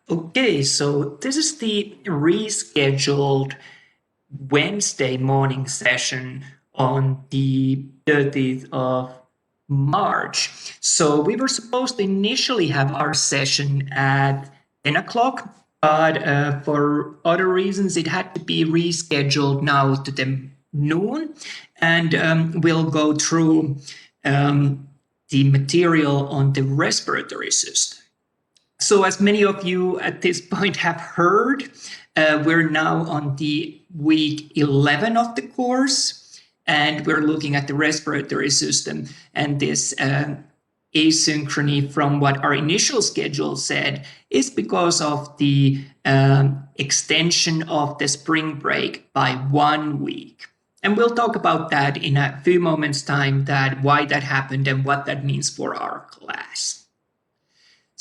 Okay, so this is the rescheduled Wednesday morning session on the 30th of March. So we were supposed to initially have our session at 10 o'clock, but for other reasons, it had to be rescheduled now to the noon. And we'll go through the material on the respiratory system. So as many of you at this point have heard, we're now on the week 11 of the course, and we're looking at the respiratory system and this asynchrony from what our initial schedule said is because of the extension of the spring break by 1 week. And we'll talk about that in a few moments' time, that why that happened and what that means for our class.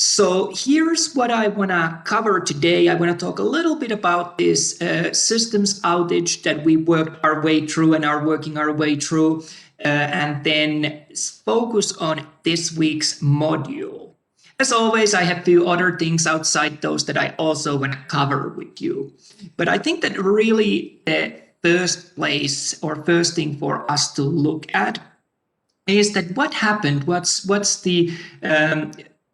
So here's what I want to cover today. I want to talk a little bit about this systems outage that we worked our way through and are working our way through, and then focus on this week's module. As always, I have a few other things outside those that I also want to cover with you. But I think that really the first place or first thing for us to look at is that what happened, what's the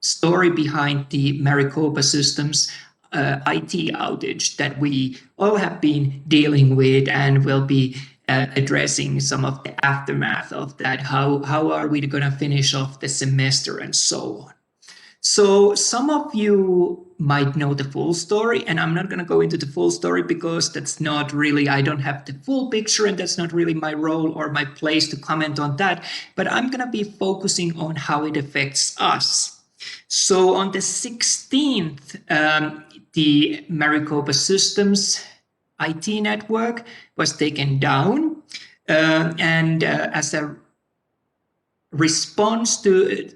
story behind the Maricopa Systems IT outage that we all have been dealing with, and will be addressing some of the aftermath of that. How are we going to finish off the semester and so on. So some of you might know the full story, and I'm not going to go into the full story because that's not really, I don't have the full picture, and that's not really my role or my place to comment on that. But I'm going to be focusing on how it affects us. So on the 16th, the Maricopa Systems IT network was taken down, and as a response to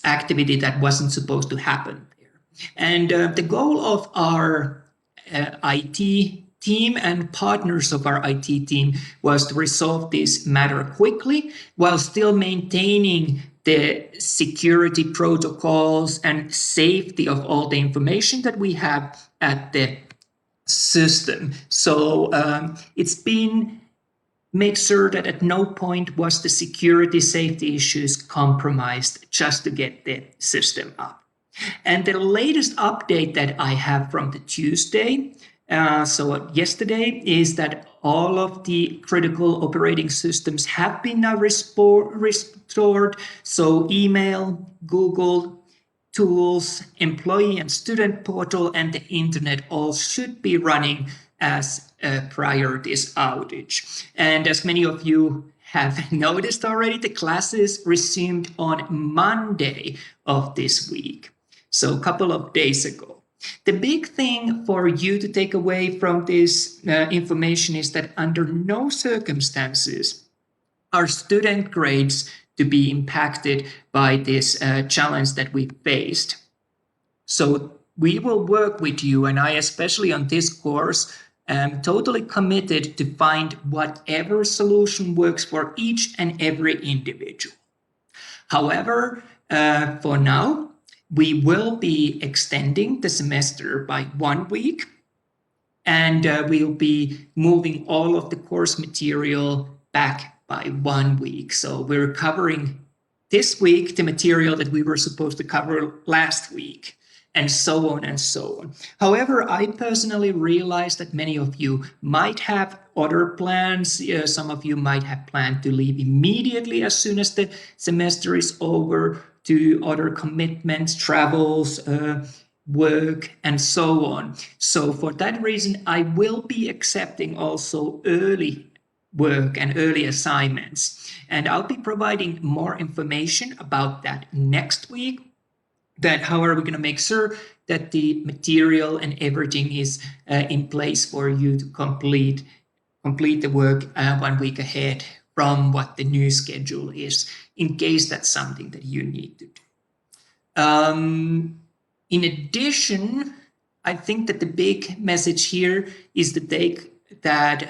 activity that wasn't supposed to happen there. And the goal of our IT team and partners of our IT team was to resolve this matter quickly while still maintaining the security protocols and safety of all the information that we have at the system. So it's been make sure that at no point was the security safety issues compromised just to get the system up. And the latest update that I have from the Tuesday, so yesterday, is that all of the critical operating systems have been now restored. So email, Google, tools, employee and student portal, and the internet all should be running as prior this outage. And as many of you have noticed already, the classes resumed on Monday of this week, so a couple of days ago. The big thing for you to take away from this information is that under no circumstances are student grades to be impacted by this challenge that we faced. So we will work with you, and I especially on this course am totally committed to find whatever solution works for each and every individual. However, for now, we will be extending the semester by 1 week, and we'll be moving all of the course material back by 1 week. So we're covering this week the material that we were supposed to cover last week, and so on and so on. However, I personally realize that many of you might have other plans. Some of you might have planned to leave immediately as soon as the semester is over, to other commitments, travels, work, and so on. So for that reason, I will be accepting also early work and early assignments. And I'll be providing more information about that next week. That how are we going to make sure that the material and everything is in place for you to complete the work 1 week ahead from what the new schedule is, in case that's something that you need to do. In addition, I think that the big message here is to take that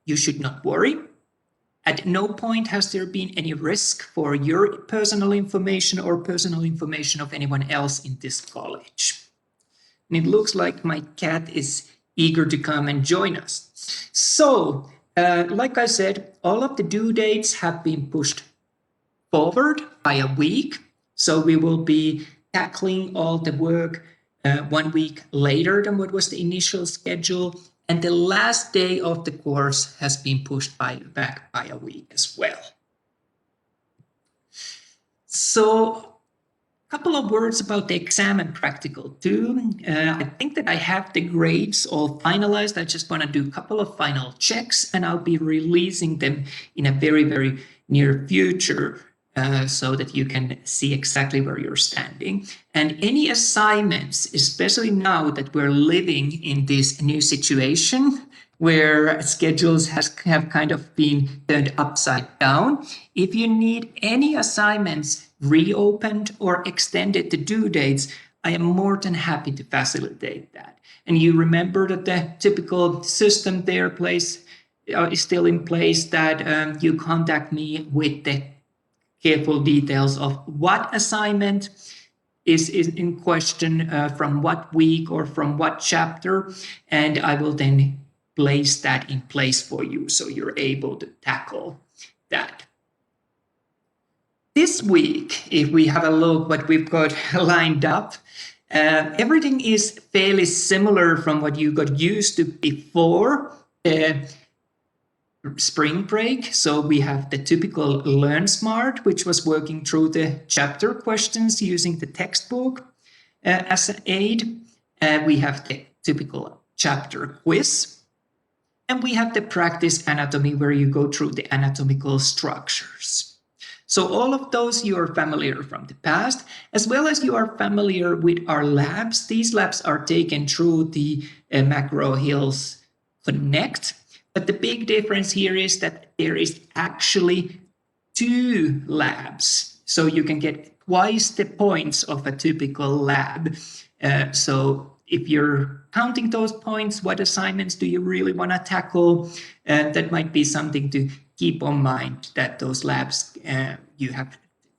you should not worry. At no point has there been any risk for your personal information or personal information of anyone else in this college. And it looks like my cat is eager to come and join us. So, like I said, all of the due dates have been pushed forward by a week. So we will be tackling all the work 1 week later than what was the initial schedule. And the last day of the course has been pushed back by a week as well. So, a couple of words about the exam and practical too. I think that I have the grades all finalized. I just want to do a couple of final checks, and I'll be releasing them in a very, very near future. So that you can see exactly where you're standing. And any assignments, especially now that we're living in this new situation where schedules have kind of been turned upside down, if you need any assignments reopened or extended the due dates, I am more than happy to facilitate that. And you remember that the typical system there is still in place, that you contact me with the careful details of what assignment is in question, from what week or from what chapter, and I will then place that in place for you so you're able to tackle that. This week, if we have a look what we've got lined up, everything is fairly similar from what you got used to before spring break. So we have the typical LearnSmart, which was working through the chapter questions using the textbook as an aid. We have the typical chapter quiz. And we have the practice anatomy, where you go through the anatomical structures. So all of those you are familiar from the past, as well as you are familiar with our labs. These labs are taken through the McGraw Hill's Connect. But the big difference here is that there is actually 2 labs. So you can get twice the points of a typical lab. So if you're counting those points, what assignments do you really want to tackle? That might be something to keep in mind, that those labs, you have a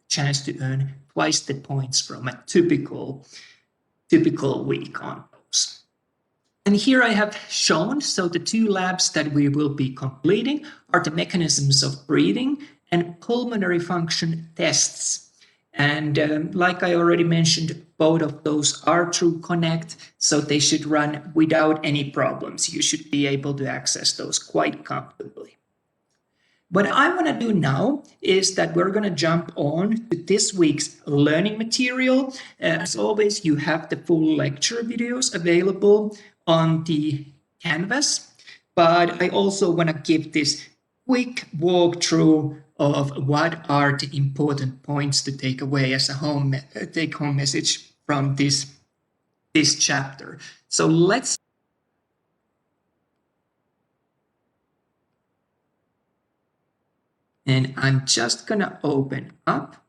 chance to earn twice the points from a typical week on those. And here I have shown, so the 2 labs that we will be completing are the mechanisms of breathing and pulmonary function tests. And like I already mentioned, both of those are through Connect, so they should run without any problems. You should be able to access those quite comfortably. What I want to do now is that we're going to jump on to this week's learning material. As always, you have the full lecture videos available on the canvas, but I also want to give this quick walkthrough of what are the important points to take away as a take-home message from this chapter. So let's. And I'm just going to open up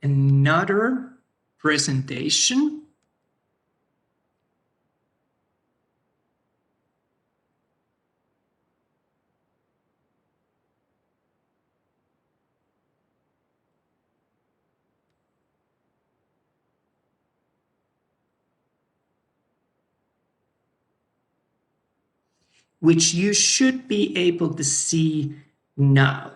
another presentation. Which you should be able to see now.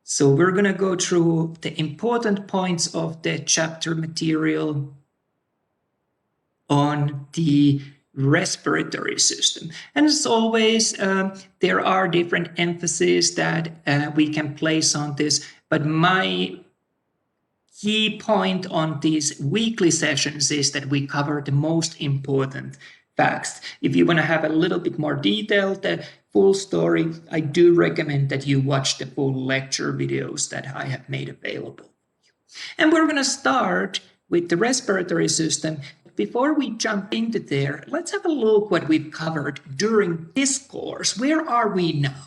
So we're going to go through the important points of the chapter material on the respiratory system. And as always, there are different emphases that we can place on this, but my key point on these weekly sessions is that we cover the most important facts. If you want to have a little bit more detail, the full story, I do recommend that you watch the full lecture videos that I have made available. And we're going to start with the respiratory system. Before we jump into there, let's have a look what we've covered during this course. Where are we now?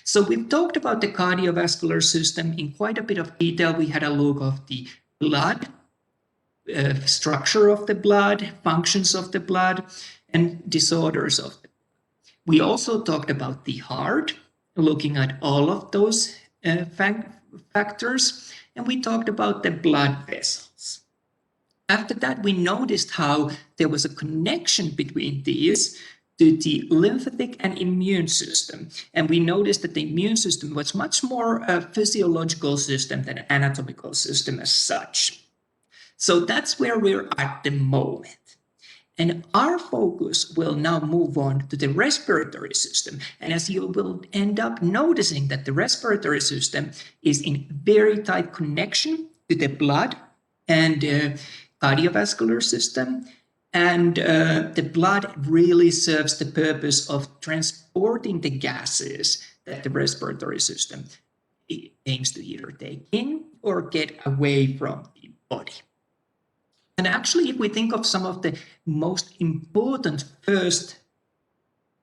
So we've talked about the cardiovascular system in quite a bit of detail. We had a look of the blood, structure of the blood, functions of the blood. and disorders of the. We also talked about the heart, looking at all of those factors, and we talked about the blood vessels. After that, we noticed how there was a connection between these to the lymphatic and immune system. And we noticed that the immune system was much more a physiological system than an anatomical system as such. So that's where we're at the moment. And our focus will now move on to the respiratory system. And as you will end up noticing that the respiratory system is in very tight connection to the blood and cardiovascular system. And the blood really serves the purpose of transporting the gases that the respiratory system aims to either take in or get away from the body. And actually, if we think of some of the most important first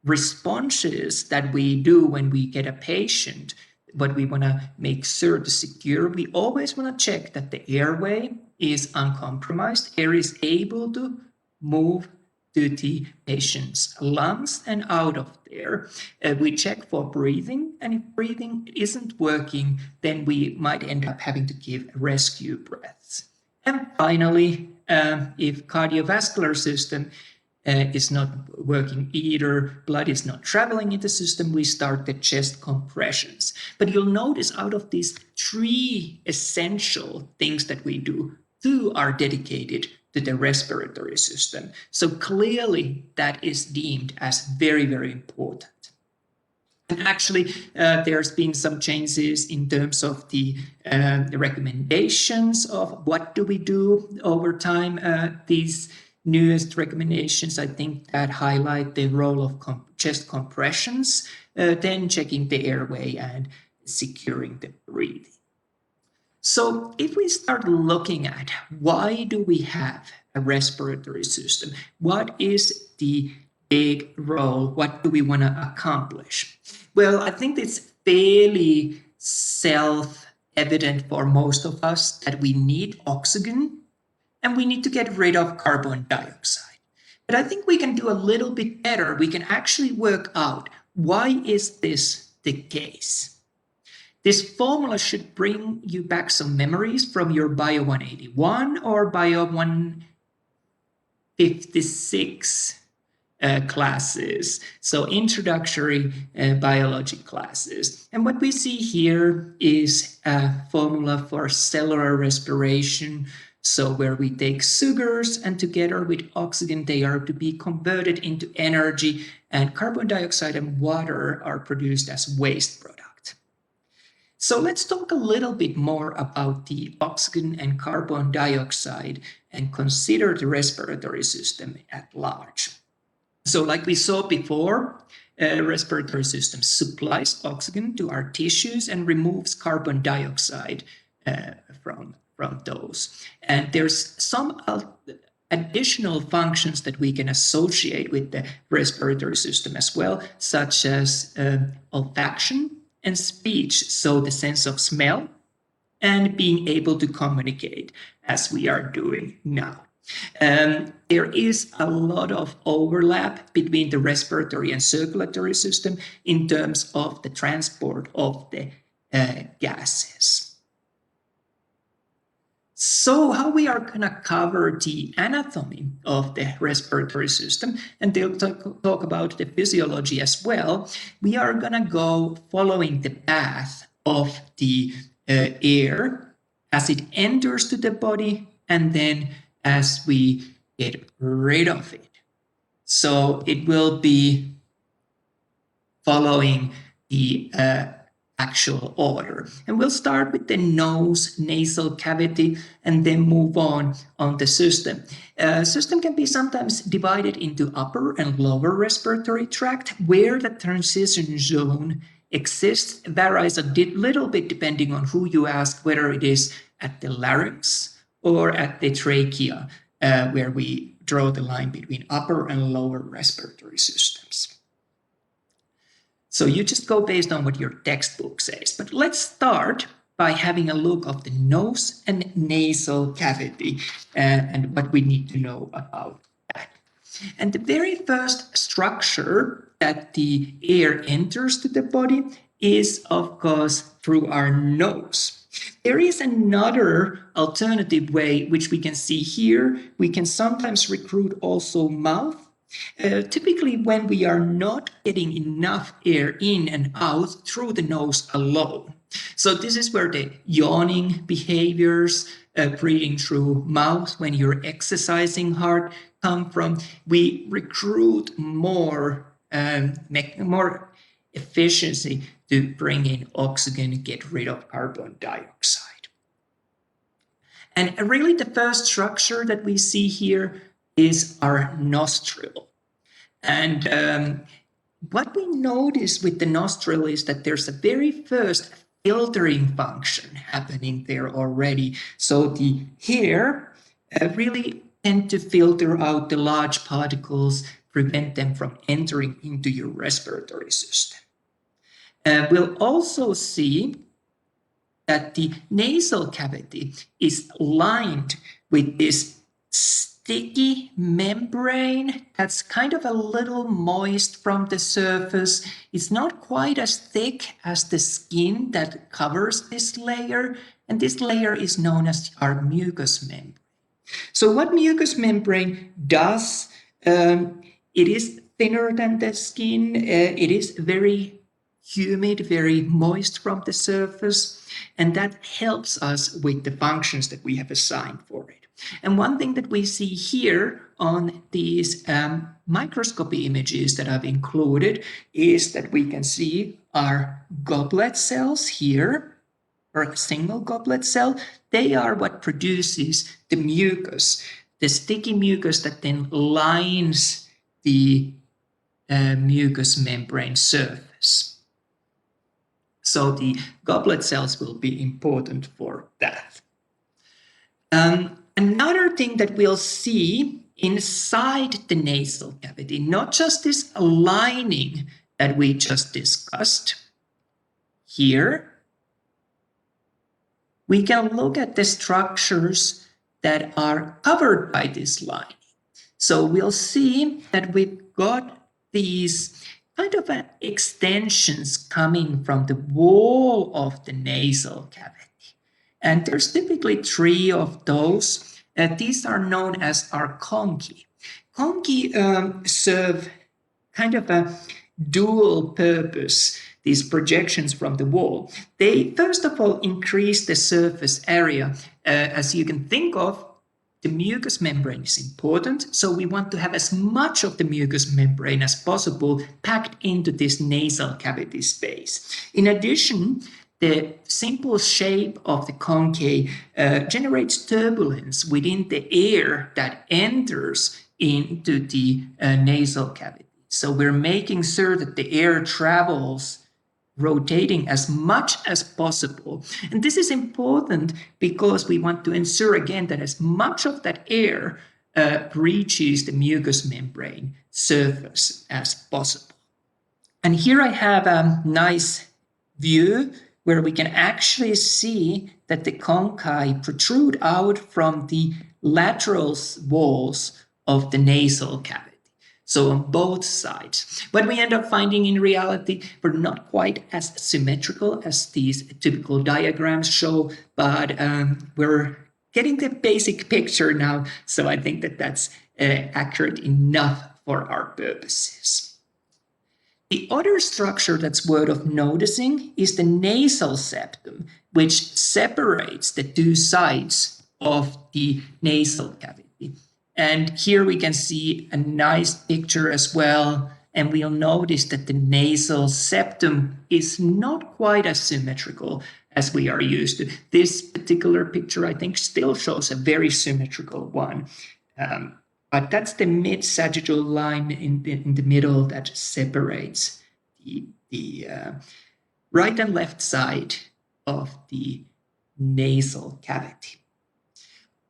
responses that we do when we get a patient, what we want to make sure to secure, we always want to check that the airway is uncompromised, air is able to move to the patient's lungs and out of there. We check for breathing, and if breathing isn't working, then we might end up having to give rescue breaths. And finally, if cardiovascular system is not working either, blood is not traveling in the system, we start the chest compressions. But you'll notice out of these 3 essential things that we do, 2 are dedicated to the respiratory system. So clearly that is deemed as very, very important. And actually, there's been some changes in terms of the recommendations of what do we do over time. These newest recommendations, I think, that highlight the role of chest compressions, then checking the airway and securing the breathing. So if we start looking at why do we have a respiratory system, what is the big role, what do we want to accomplish? Well, I think it's fairly self-evident for most of us that we need oxygen and we need to get rid of carbon dioxide. But I think we can do a little bit better. We can actually work out why is this the case. This formula should bring you back some memories from your BIO181 or BIO156 classes, so introductory biology classes. And what we see here is a formula for cellular respiration, so where we take sugars and together with oxygen they are to be converted into energy, and carbon dioxide and water are produced as waste products. So let's talk a little bit more about the oxygen and carbon dioxide and consider the respiratory system at large. So like we saw before, the respiratory system supplies oxygen to our tissues and removes carbon dioxide from those. And there's some additional functions that we can associate with the respiratory system as well, such as olfaction and speech, so the sense of smell and being able to communicate as we are doing now. There is a lot of overlap between the respiratory and circulatory system in terms of the transport of the gases. So how we are going to cover the anatomy of the respiratory system, and they'll talk about the physiology as well. We are going to go following the path of the air as it enters to the body and then as we get rid of it. So it will be following the actual order. And we'll start with the nose, nasal cavity, and then move on the system. System can be sometimes divided into upper and lower respiratory tract, where the transition zone exists, varies a little bit depending on who you ask, whether it is at the larynx or at the trachea, where we draw the line between upper and lower respiratory systems. So you just go based on what your textbook says. But let's start by having a look of the nose and nasal cavity and what we need to know about that. And the very first structure that the air enters to the body is, of course, through our nose. There is another alternative way, which we can see here. We can sometimes recruit also mouth. Typically, when we are not getting enough air in and out through the nose alone. So this is where the yawning behaviors, breathing through mouth when you're exercising hard, come from. We recruit more efficiency to bring in oxygen and get rid of carbon dioxide. And really the first structure that we see here is our nostril. And what we notice with the nostril is that there's a very first filtering function happening there already. So the hair really tend to filter out the large particles, prevent them from entering into your respiratory system. We'll also see that the nasal cavity is lined with this sticky membrane that's kind of a little moist from the surface. It's not quite as thick as the skin that covers this layer, and this layer is known as our mucous membrane. So what mucous membrane does, it is thinner than the skin, it is very humid, very moist from the surface, and that helps us with the functions that we have assigned for it. And one thing that we see here on these microscopy images that I've included is that we can see our goblet cells here, or a single goblet cell. They are what produces the mucus, the sticky mucus that then lines the mucous membrane surface. So the goblet cells will be important for that. Another thing that we'll see inside the nasal cavity, not just this lining that we just discussed here, we can look at the structures that are covered by this lining. So we'll see that we've got these kind of extensions coming from the wall of the nasal cavity. And there's typically 3 of those. These are known as our conchae. Conchae serve kind of a dual purpose, these projections from the wall. They, first of all, increase the surface area. As you can think of, the mucous membrane is important, so we want to have as much of the mucous membrane as possible packed into this nasal cavity space. In addition, the simple shape of the conchae generates turbulence within the air that enters into the nasal cavity. So we're making sure that the air travels rotating as much as possible. And this is important because we want to ensure again that as much of that air reaches the mucous membrane surface as possible. And here I have a nice view where we can actually see that the conchae protrude out from the lateral walls of the nasal cavity. So on both sides. What we end up finding in reality, we're not quite as symmetrical as these typical diagrams show, but we're getting the basic picture now. So I think that that's accurate enough for our purposes. The other structure that's worth noticing is the nasal septum, which separates the 2 sides of the nasal cavity. And here we can see a nice picture as well. And we'll notice that the nasal septum is not quite as symmetrical as we are used to. This particular picture, I think, still shows a very symmetrical one. But that's the mid-sagittal line in the middle that separates the right and left side of the nasal cavity.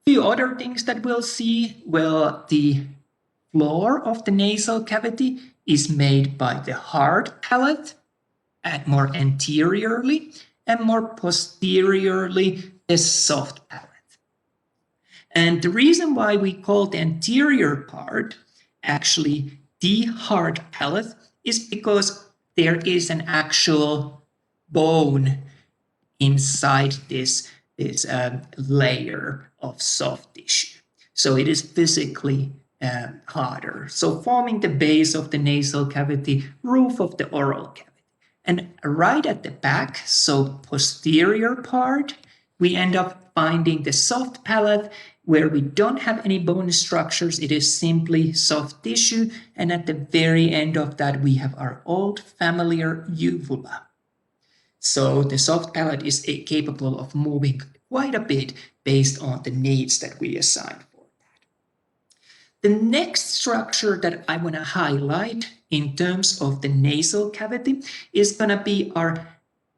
Few other things that we'll see, well, the floor of the nasal cavity is made by the hard palate, and more anteriorly, and more posteriorly, the soft palate. And the reason why we call the anterior part actually the hard palate is because there is an actual bone inside this layer of soft tissue. So it is physically harder. So forming the base of the nasal cavity, roof of the oral cavity. And right at the back, so posterior part, we end up finding the soft palate where we don't have any bone structures. It is simply soft tissue. And at the very end of that, we have our old familiar uvula. So the soft palate is capable of moving quite a bit based on the needs that we assign for that. The next structure that I want to highlight in terms of the nasal cavity is going to be our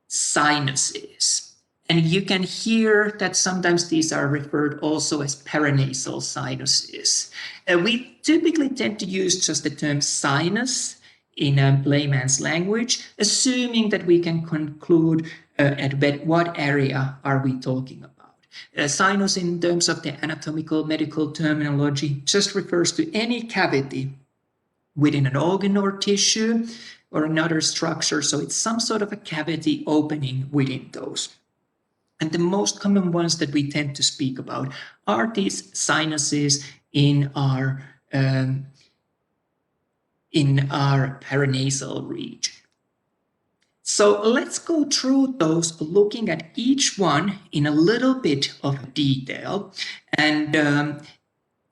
sinuses. And you can hear that sometimes these are referred also as paranasal sinuses. We typically tend to use just the term sinus in a layman's language, assuming that we can conclude at what area are we talking about. Sinus, in terms of the anatomical medical terminology, just refers to any cavity within an organ or tissue or another structure. So it's some sort of a cavity opening within those. And the most common ones that we tend to speak about are these sinuses in our paranasal region. So let's go through those, looking at each one in a little bit of detail. And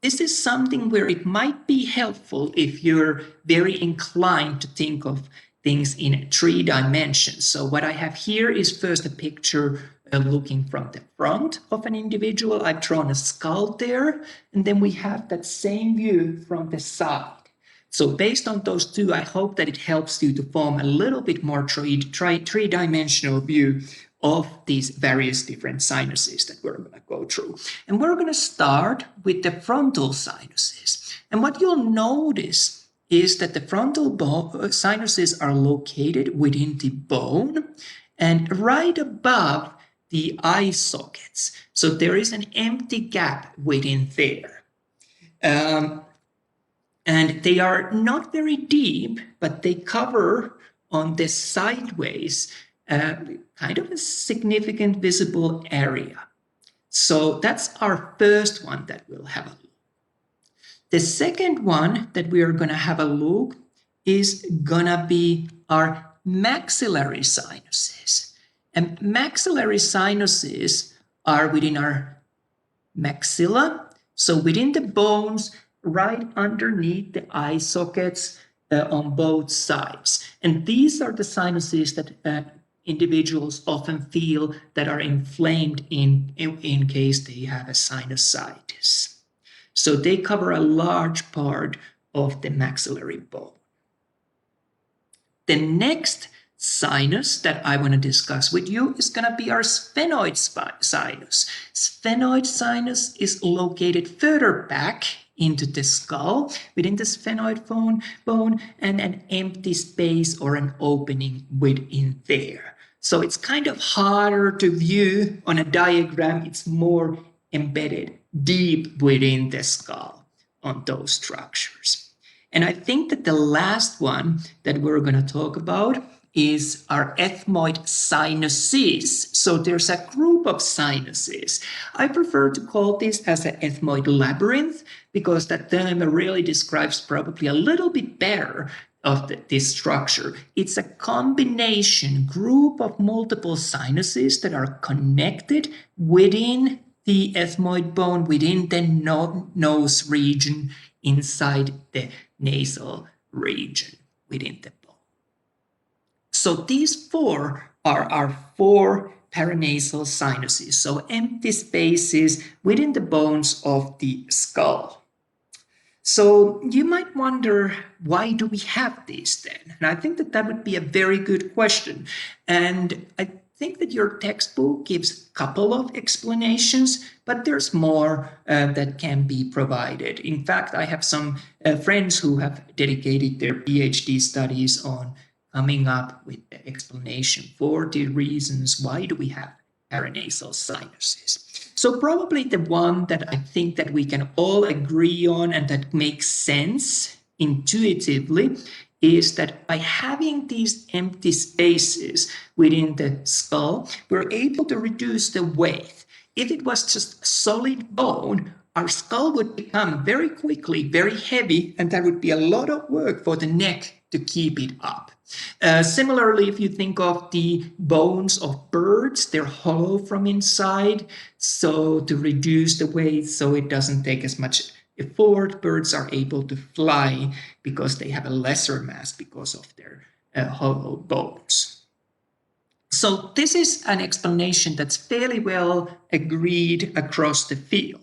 this is something where it might be helpful if you're very inclined to think of things in 3 dimensions. So what I have here is first a picture looking from the front of an individual. I've drawn a skull there, and then we have that same view from the side. So based on those two, I hope that it helps you to form a little bit more three-dimensional view of these various different sinuses that we're going to go through. And we're going to start with the frontal sinuses. And what you'll notice is that the frontal sinuses are located within the bone and right above the eye sockets. So there is an empty gap within there. And they are not very deep, but they cover on the sideways kind of a significant visible area. So that's our first one that we'll have a look. The second one that we are going to have a look is going to be our maxillary sinuses. And maxillary sinuses are within our maxilla, so within the bones, right underneath the eye sockets on both sides. And these are the sinuses that individuals often feel that are inflamed in case they have a sinusitis. So they cover a large part of the maxillary bone. The next sinus that I want to discuss with you is going to be our sphenoid sinus. Sphenoid sinus is located further back into the skull within the sphenoid bone and an empty space or an opening within there. So it's kind of harder to view on a diagram. It's more embedded deep within the skull on those structures. And I think that the last one that we're going to talk about is our ethmoid sinuses. So there's a group of sinuses. I prefer to call this as an ethmoid labyrinth because that term really describes probably a little bit better of this structure. It's a combination group of multiple sinuses that are connected within the ethmoid bone, within the nose region, inside the nasal region, within the bone. So these four are our 4 paranasal sinuses, so empty spaces within the bones of the skull. So you might wonder, why do we have these then? And I think that that would be a very good question. And I think that your textbook gives a couple of explanations, but there's more that can be provided. In fact, I have some friends who have dedicated their PhD studies on coming up with the explanation for the reasons why do we have paranasal sinuses. So probably the one that I think that we can all agree on and that makes sense intuitively is that by having these empty spaces within the skull, we're able to reduce the weight. If it was just solid bone, our skull would become very quickly very heavy, and that would be a lot of work for the neck to keep it up. Similarly, if you think of the bones of birds, they're hollow from inside, so to reduce the weight so it doesn't take as much effort, birds are able to fly because they have a lesser mass because of their hollow bones. So this is an explanation that's fairly well agreed across the field.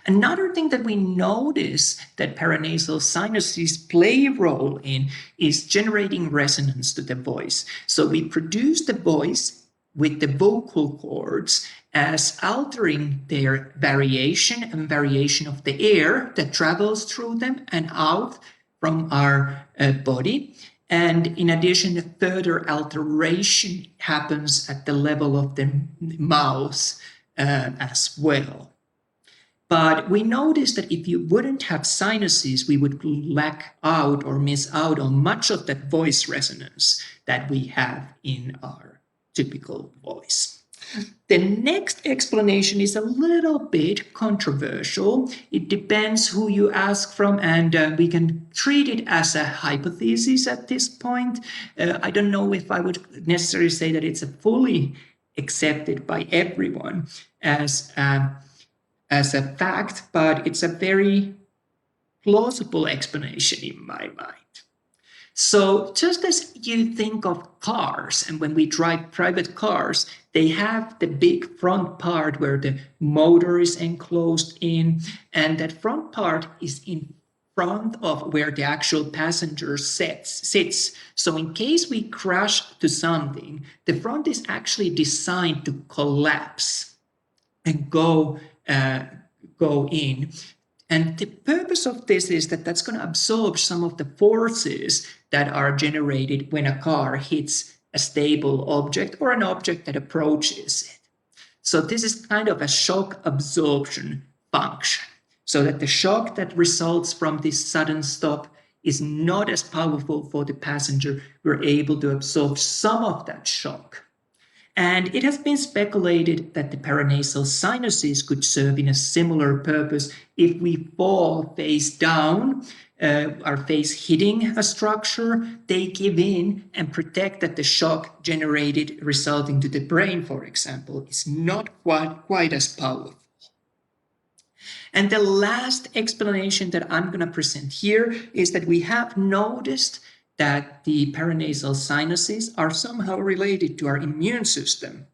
Another thing that we notice that paranasal sinuses play a role in is generating resonance to the voice. So we produce the voice with the vocal cords as altering their variation and variation of the air that travels through them and out from our body. And in addition, further alteration happens at the level of the mouth as well. But we noticed that if you wouldn't have sinuses, we would lack out or miss out on much of that voice resonance that we have in our typical voice. The next explanation is a little bit controversial. It depends who you ask from, and we can treat it as a hypothesis at this point. I don't know if I would necessarily say that it's fully accepted by everyone as a fact, but it's a very plausible explanation in my mind. So just as you think of cars, and when we drive private cars, they have the big front part where the motor is enclosed in, and that front part is in front of where the actual passenger sits. So in case we crash to something, the front is actually designed to collapse and go in. And the purpose of this is that that's going to absorb some of the forces that are generated when a car hits a stable object or an object that approaches it. So this is kind of a shock absorption function, so that the shock that results from this sudden stop is not as powerful for the passenger. We're able to absorb some of that shock. And it has been speculated that the paranasal sinuses could serve in a similar purpose if we fall face down, our face hitting a structure, they give in and protect that the shock generated resulting to the brain, for example, is not quite as powerful. And the last explanation that I'm going to present here is that we have noticed that the paranasal sinuses are somehow related to our immune system.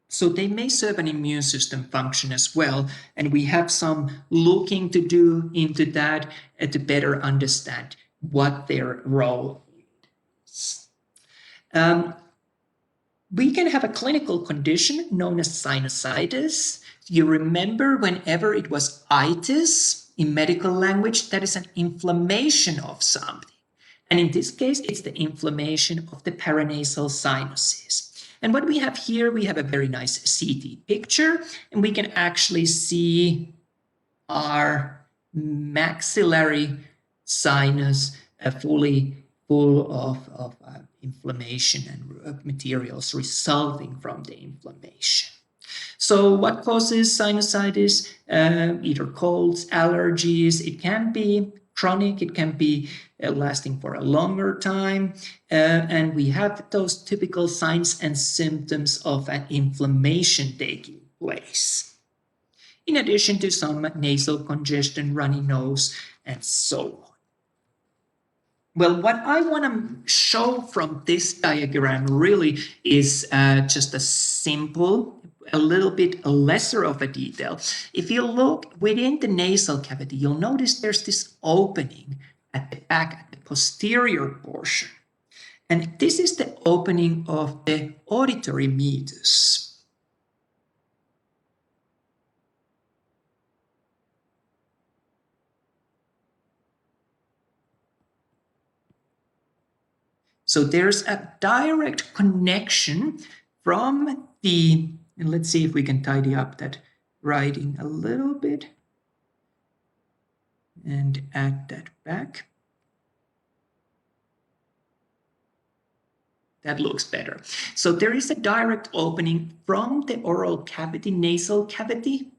So they may serve an immune system function as well. And we have some looking to do into that to better understand what their role is. We can have a clinical condition known as sinusitis. You remember whenever it was itis in medical language, that is an inflammation of something. And in this case, it's the inflammation of the paranasal sinuses. And what we have here, we have a very nice CT picture, and we can actually see our maxillary sinus fully full of inflammation and materials resulting from the inflammation. So what causes sinusitis? Either colds, allergies. It can be chronic, it can be lasting for a longer time, and we have those typical signs and symptoms of an inflammation taking place, in addition to some nasal congestion, runny nose, and so on. Well, what I want to show from this diagram really is just a simple, a little bit lesser of a detail. If you look within the nasal cavity, you'll notice there's this opening at the back, at the posterior portion. And this is the opening of the auditory mucus. So there's a direct connection from the, and let's see if we can tidy up that writing a little bit and add that back. That looks better. So there is a direct opening from the oral cavity, nasal cavity,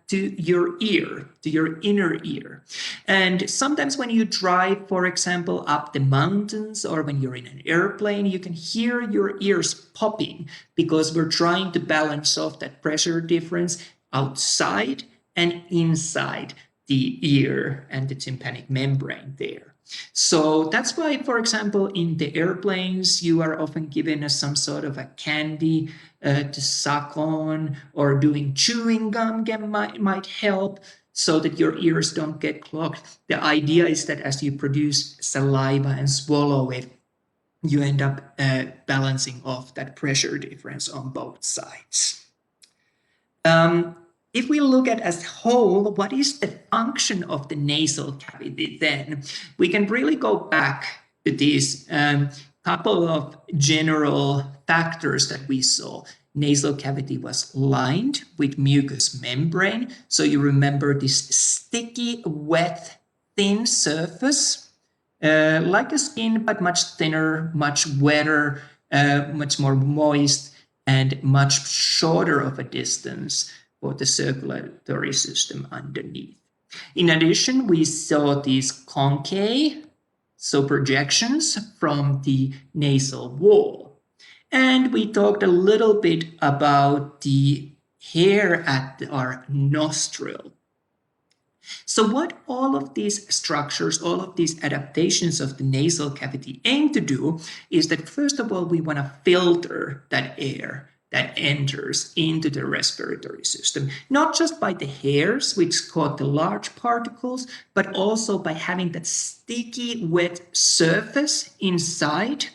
to your ear, to your inner ear. And sometimes when you drive, for example, up the mountains or when you're in an airplane, you can hear your ears popping because we're trying to balance off that pressure difference outside and inside the ear and the tympanic membrane there. So that's why, for example, in the airplanes, you are often given some sort of a candy to suck on, or doing chewing gum might help so that your ears don't get clogged. The idea is that as you produce saliva and swallow it, you end up balancing off that pressure difference on both sides. If we look at as a whole, what is the function of the nasal cavity then? We can really go back to these couple of general factors that we saw. Nasal cavity was lined with mucous membrane. So you remember this sticky, wet, thin surface, like a skin, but much thinner, much wetter, much more moist, and much shorter of a distance for the circulatory system underneath. In addition, we saw these conchae, so projections from the nasal wall. And we talked a little bit about the hair at our nostril. So what all of these structures, all of these adaptations of the nasal cavity aim to do is that, first of all, we want to filter that air that enters into the respiratory system, not just by the hairs, which cause the large particles, but also by having that sticky, wet surface inside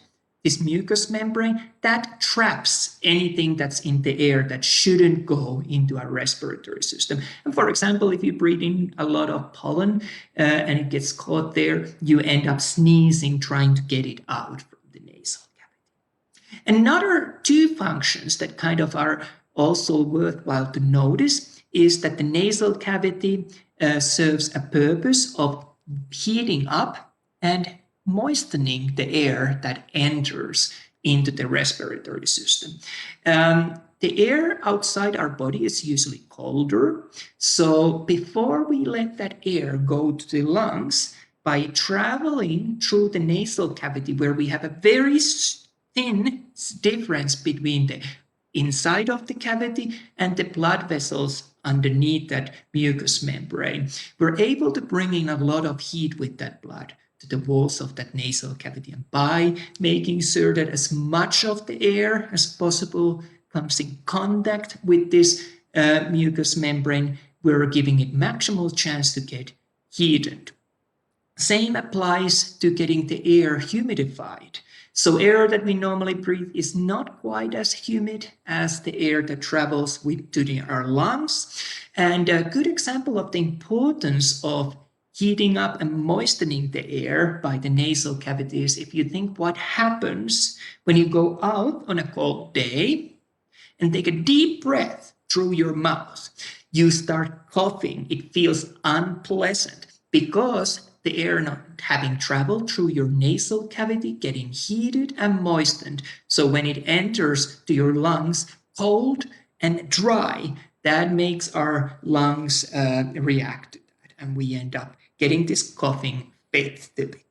this mucous membrane that traps anything that's in the air that shouldn't go into our respiratory system. And for example, if you breathe in a lot of pollen and it gets caught there, you end up sneezing, trying to get it out from the nasal cavity. Another two functions that kind of are also worthwhile to notice is that the nasal cavity serves a purpose of heating up and moistening the air that enters into the respiratory system. The air outside our body is usually colder. So before we let that air go to the lungs, by traveling through the nasal cavity, where we have a very thin difference between the inside of the cavity and the blood vessels underneath that mucous membrane, we're able to bring in a lot of heat with that blood to the walls of that nasal cavity. And by making sure that as much of the air as possible comes in contact with this mucous membrane, we're giving it maximal chance to get heated. Same applies to getting the air humidified. So air that we normally breathe is not quite as humid as the air that travels to our lungs. And a good example of the importance of heating up and moistening the air by the nasal cavities, if you think what happens when you go out on a cold day and take a deep breath through your mouth, you start coughing. It feels unpleasant because the air not having traveled through your nasal cavity, getting heated and moistened. So when it enters to your lungs cold and dry, that makes our lungs react to that, and we end up getting this coughing fit typically.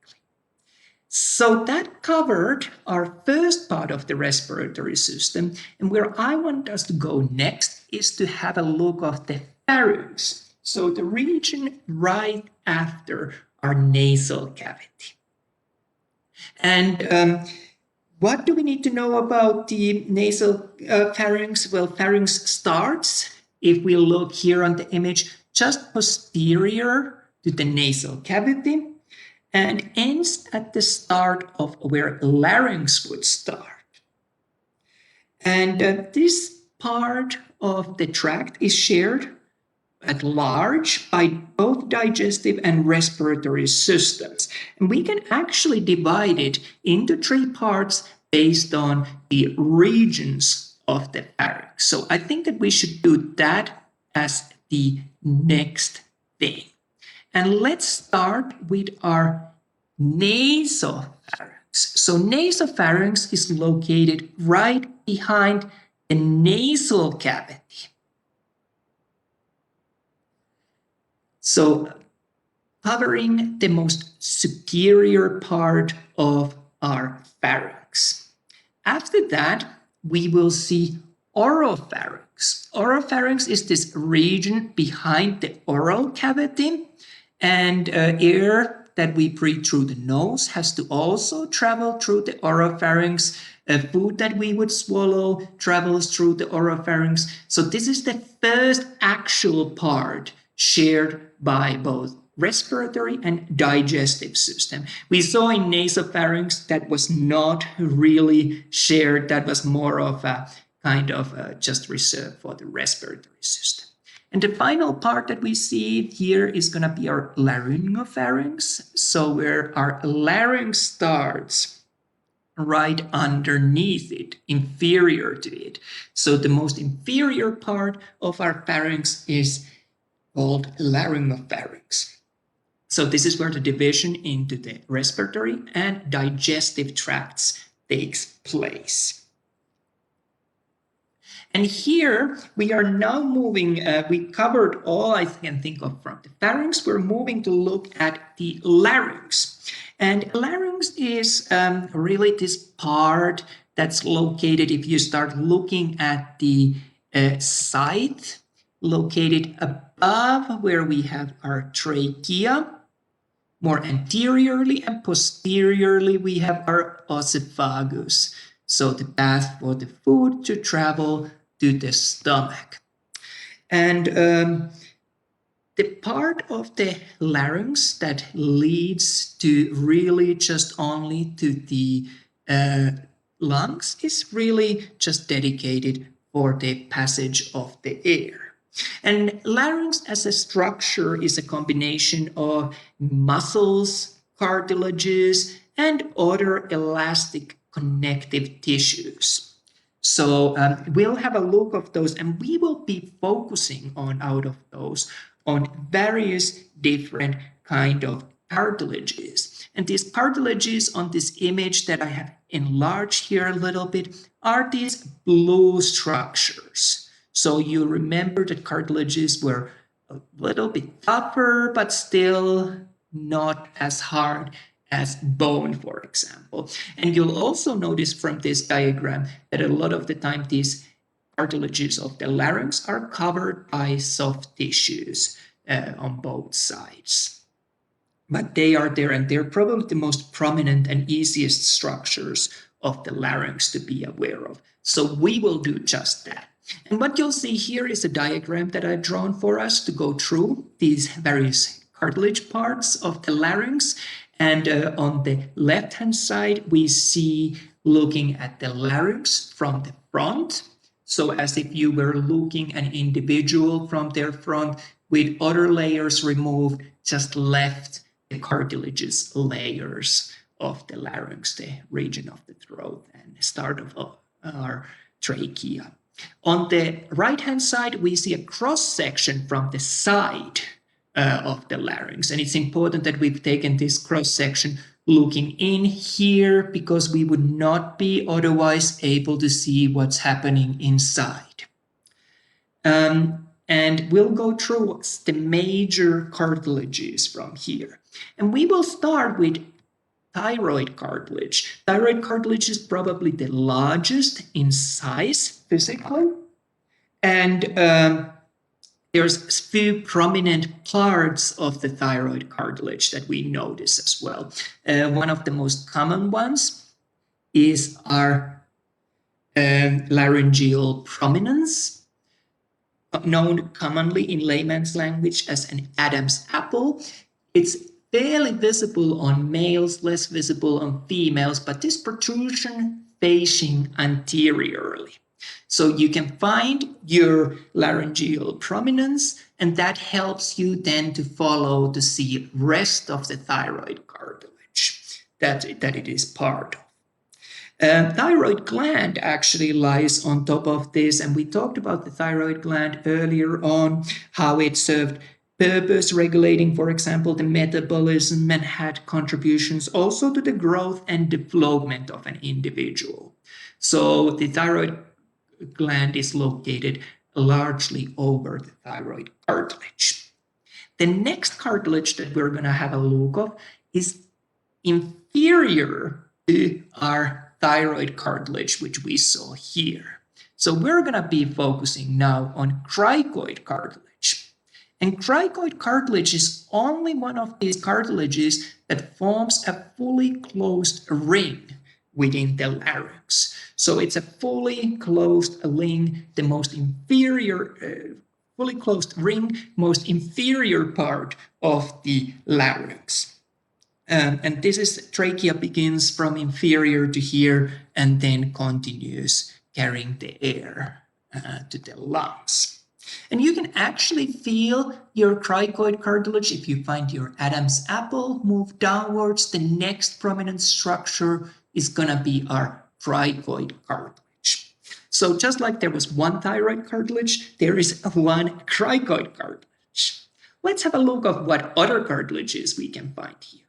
So that covered our first part of the respiratory system. And where I want us to go next is to have a look at the pharynx. So the region right after our nasal cavity. And what do we need to know about the nasal pharynx? Well, pharynx starts, if we look here on the image, just posterior to the nasal cavity and ends at the start of where larynx would start. And this part of the tract is shared at large by both digestive and respiratory systems. And we can actually divide it into three parts based on the regions of the pharynx. So I think that we should do that as the next thing. And let's start with our nasopharynx. So nasopharynx is located right behind the nasal cavity. So covering the most superior part of our pharynx. After that, we will see oropharynx. Oropharynx is this region behind the oral cavity, and air that we breathe through the nose has to also travel through the oropharynx. Food that we would swallow travels through the oropharynx. So this is the first actual part shared by both respiratory and digestive system. We saw in nasopharynx that was not really shared. That was more of a kind of just reserved for the respiratory system. And the final part that we see here is going to be our laryngopharynx. So where our larynx starts right underneath it, inferior to it. So the most inferior part of our pharynx is called laryngopharynx. So this is where the division into the respiratory and digestive tracts takes place. And here we are now moving, we covered all I can think of from the pharynx. We're moving to look at the larynx. And larynx is really this part that's located, if you start looking at the side, located above where we have our trachea. More anteriorly and posteriorly, we have our oesophagus. So the path for the food to travel to the stomach. And the part of the larynx that leads to really just only to the lungs is really just dedicated for the passage of the air. And larynx as a structure is a combination of muscles, cartilages, and other elastic connective tissues. So we'll have a look of those, and we will be focusing on out of those on various different kind of cartilages. And these cartilages on this image that I have enlarged here a little bit are these blue structures. So you remember that cartilages were a little bit tougher, but still not as hard as bone, for example. And you'll also notice from this diagram that a lot of the time these cartilages of the larynx are covered by soft tissues on both sides. But they are there, and they're probably the most prominent and easiest structures of the larynx to be aware of. So we will do just that. And what you'll see here is a diagram that I've drawn for us to go through these various cartilage parts of the larynx. And on the left-hand side, we see looking at the larynx from the front. So as if you were looking an individual from their front with other layers removed, just left the cartilages layers of the larynx, the region of the throat and start of our trachea. On the right-hand side, we see a cross-section from the side of the larynx. And it's important that we've taken this cross-section looking in here because we would not be otherwise able to see what's happening inside. And we'll go through the major cartilages from here. And we will start with thyroid cartilage. Thyroid cartilage is probably the largest in size physically. And there's a few prominent parts of the thyroid cartilage that we notice as well. One of the most common ones is our laryngeal prominence, known commonly in layman's language as an Adam's apple. It's fairly visible on males, less visible on females, but this protrusion facing anteriorly. So you can find your laryngeal prominence, and that helps you then to follow to see rest of the thyroid cartilage that it is part of. Thyroid gland actually lies on top of this, and we talked about the thyroid gland earlier on, how it served purpose, regulating, for example, the metabolism, and had contributions also to the growth and development of an individual. So the thyroid gland is located largely over the thyroid cartilage. The next cartilage that we're going to have a look at is inferior to our thyroid cartilage, which we saw here. So we're going to be focusing now on cricoid cartilage. And cricoid cartilage is only one of these cartilages that forms a fully closed ring within the larynx. So it's a fully closed ring, the most inferior, fully closed ring, most inferior part of the larynx. And this is trachea begins from inferior to here and then continues carrying the air to the lungs. And you can actually feel your cricoid cartilage if you find your Adam's apple move downwards. The next prominent structure is going to be our cricoid cartilage. So just like there was one thyroid cartilage, there is one cricoid cartilage. Let's have a look at what other cartilages we can find here.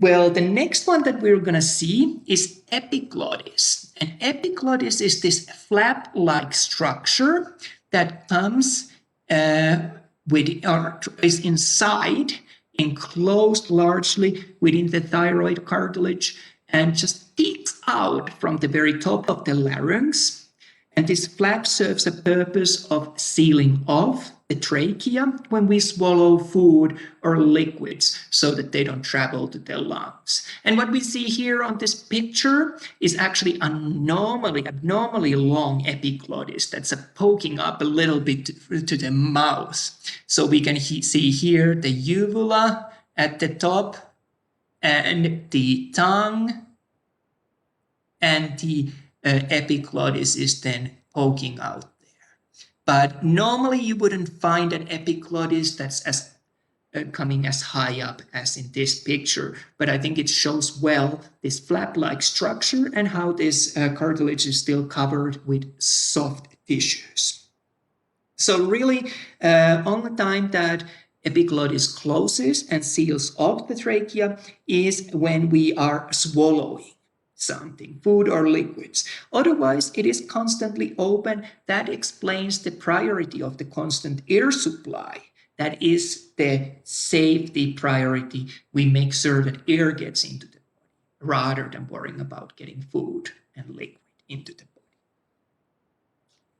Well, the next one that we're going to see is epiglottis. And epiglottis is this flap-like structure that comes with, or is inside, enclosed largely within the thyroid cartilage, and just peeks out from the very top of the larynx. And this flap serves a purpose of sealing off the trachea when we swallow food or liquids so that they don't travel to the lungs. And what we see here on this picture is actually abnormally long epiglottis that's poking up a little bit to the mouth. So we can see here the uvula at the top and the tongue, and the epiglottis is then poking out there. But normally you wouldn't find an epiglottis that's as coming as high up as in this picture, but I think it shows well this flap-like structure and how this cartilage is still covered with soft tissues. So really, only time that epiglottis closes and seals off the trachea is when we are swallowing something, food or liquids. Otherwise, it is constantly open. That explains the priority of the constant air supply. That is the safety priority. We make sure that air gets into the body rather than worrying about getting food and liquid into the body.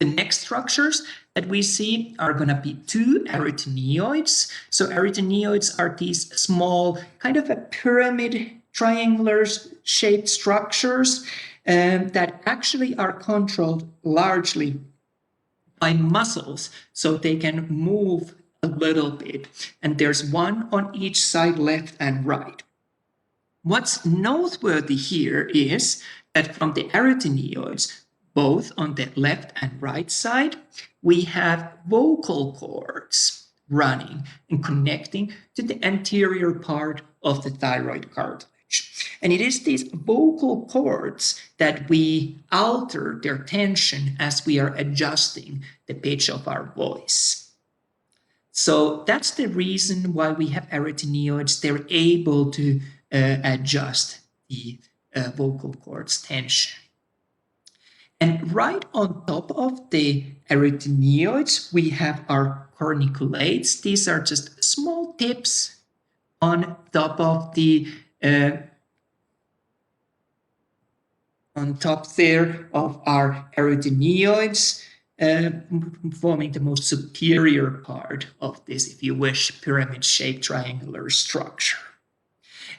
The next structures that we see are going to be two arytenoids. So arytenoids are these small, kind of a pyramid, triangular shaped structures that actually are controlled largely by muscles, so they can move a little bit. And there's one on each side, left and right. What's noteworthy here is that from the arytenoids, both on the left and right side, we have vocal cords running and connecting to the anterior part of the thyroid cartilage. And it is these vocal cords that we alter their tension as we are adjusting the pitch of our voice. So that's the reason why we have arytenoids. They're able to adjust the vocal cords tension. And right on top of the arytenoids, we have our corniculates. These are just small tips on top of the on top there of our arytenoids, forming the most superior part of this, if you wish, pyramid-shaped triangular structure.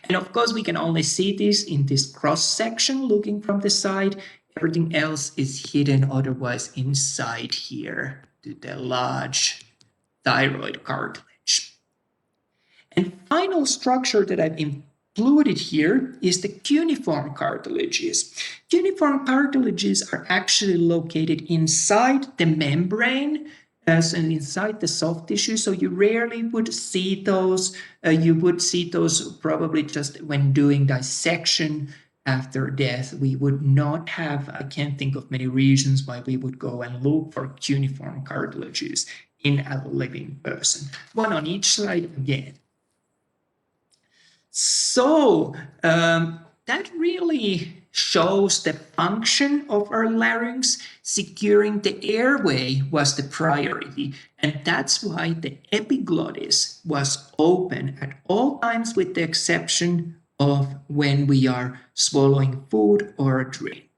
And of course, we can only see this in this cross-section looking from the side. Everything else is hidden otherwise inside here to the large thyroid cartilage. And final structure that I've included here is the cuneiform cartilages. Cuneiform cartilages are actually located inside the membrane, and inside the soft tissue, so you rarely would see those. You would see those probably just when doing dissection after death. We would not have, I can't think of many reasons why we would go and look for cuneiform cartilages in a living person. One on each side again. So that really shows the function of our larynx. Securing the airway was the priority, and that's why the epiglottis was open at all times, with the exception of when we are swallowing food or drink.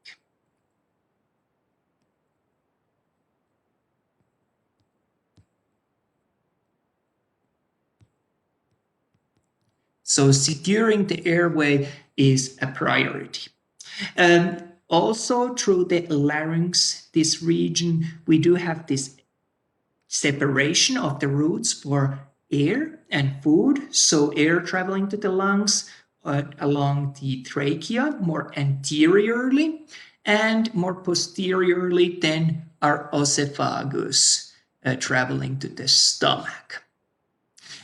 So securing the airway is a priority. Also through the larynx, this region, we do have this separation of the routes for air and food. So air traveling to the lungs along the trachea more anteriorly, and more posteriorly than our esophagus traveling to the stomach.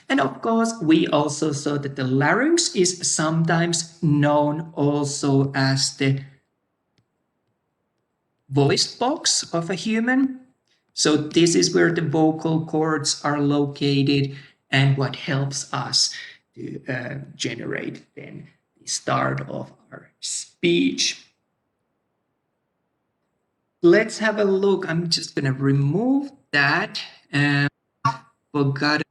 And of course, we also saw that the larynx is sometimes known also as the voice box of a human. So this is where the vocal cords are located and what helps us to generate then the start of our speech. Let's have a look. I'm just going to remove that. Forgot a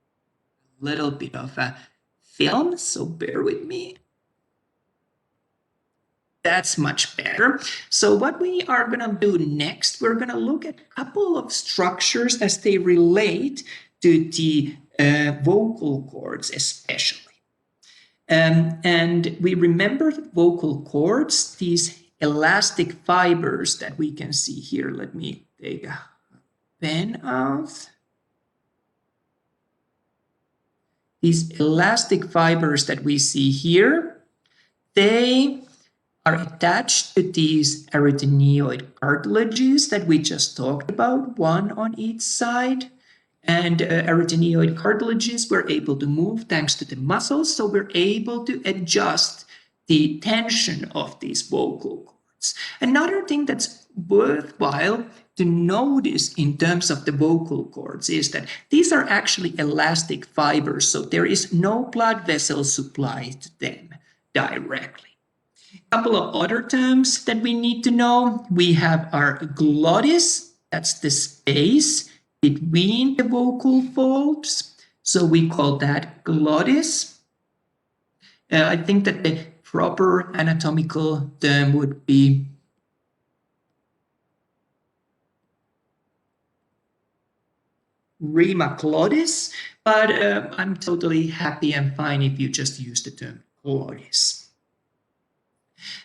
little bit of a film, so bear with me. That's much better. So what we are going to do next, we're going to look at a couple of structures as they relate to the vocal cords especially. And we remember that vocal cords, these elastic fibers that we can see here. Let me take a pen out. These elastic fibers that we see here, they are attached to these arytenoid cartilages that we just talked about, one on each side. And arytenoid cartilages were able to move thanks to the muscles, so we're able to adjust the tension of these vocal cords. Another thing that's worthwhile to notice in terms of the vocal cords is that these are actually elastic fibers, so there is no blood vessel supply to them directly. A couple of other terms that we need to know. We have our glottis, that's the space between the vocal folds. So we call that glottis. I think that the proper anatomical term would be rima glottis, but I'm totally happy and fine if you just use the term glottis.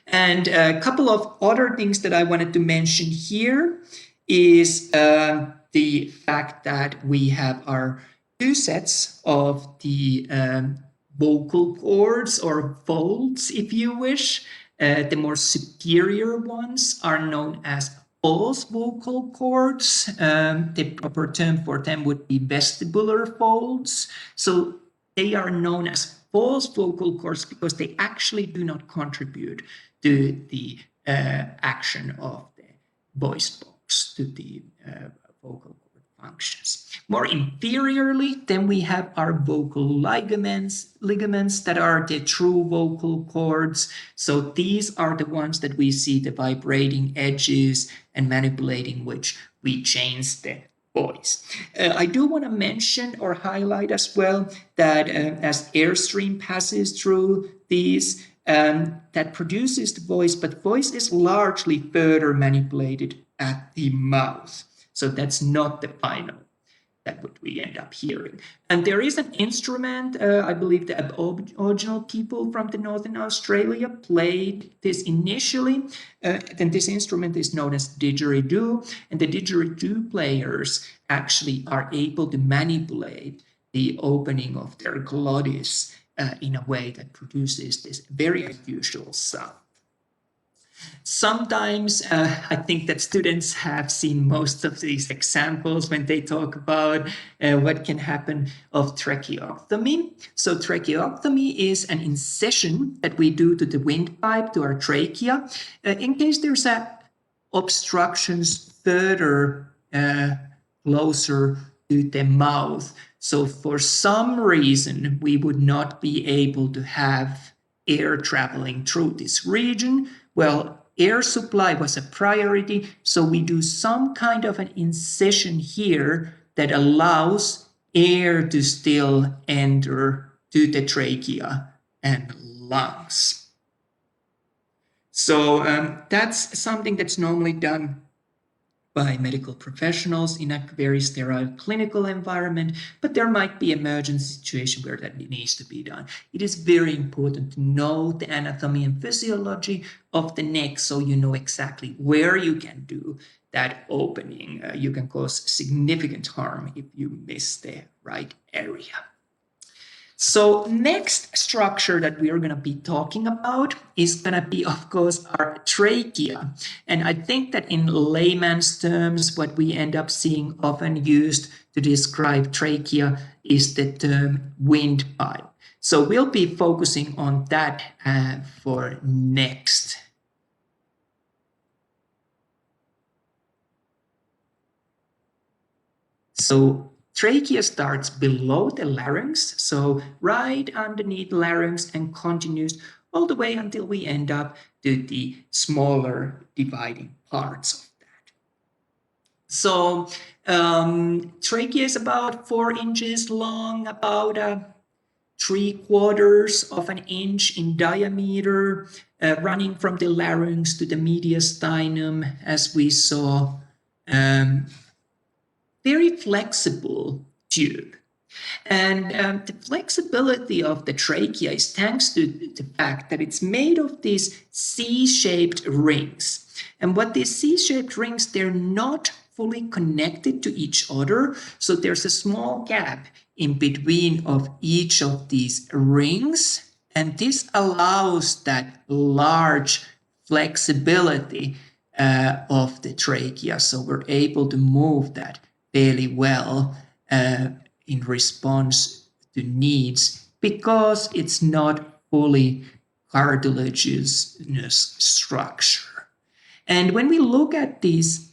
And a couple of other things that I wanted to mention here is the fact that we have our two sets of the vocal cords or folds, if you wish. The more superior ones are known as false vocal cords. The proper term for them would be vestibular folds. So they are known as false vocal cords because they actually do not contribute to the action of the voice box, to the vocal cord functions. More inferiorly, then we have our vocal ligaments that are the true vocal cords. So these are the ones that we see the vibrating edges and manipulating which we change the voice. I do want to mention or highlight as well that as airstream passes through these, that produces the voice, but voice is largely further manipulated at the mouth. So that's not the final that what we end up hearing. And there is an instrument, I believe the Aboriginal people from the Northern Australia played this initially. Then this instrument is known as didgeridoo, and the didgeridoo players actually are able to manipulate the opening of their glottis in a way that produces this very unusual sound. Sometimes I think that students have seen most of these examples when they talk about what can happen of tracheotomy. So tracheotomy is an incision that we do to the windpipe, to our trachea, in case there's obstructions further closer to the mouth. So for some reason, we would not be able to have air traveling through this region. Well, air supply was a priority, so we do some kind of an incision here that allows air to still enter to the trachea and lungs. So that's something that's normally done by medical professionals in a very sterile clinical environment, but there might be emergency situation where that needs to be done. It is very important to know the anatomy and physiology of the neck so you know exactly where you can do that opening. You can cause significant harm if you miss the right area. So next structure that we are going to be talking about is going to be, of course, our trachea. And I think that in layman's terms, what we end up seeing often used to describe trachea is the term windpipe. So we'll be focusing on that for next. So trachea starts below the larynx, so right underneath larynx, and continues all the way until we end up to the smaller dividing parts of that. So trachea is about 4 inches long, about 3/4 of an inch in diameter, running from the larynx to the mediastinum, as we saw. Very flexible tube. And the flexibility of the trachea is thanks to the fact that it's made of these C-shaped rings. And what these C-shaped rings, they're not fully connected to each other. So there's a small gap in between of each of these rings. And this allows that large flexibility of the trachea. So we're able to move that fairly well in response to needs because it's not fully cartilaginous structure. And when we look at these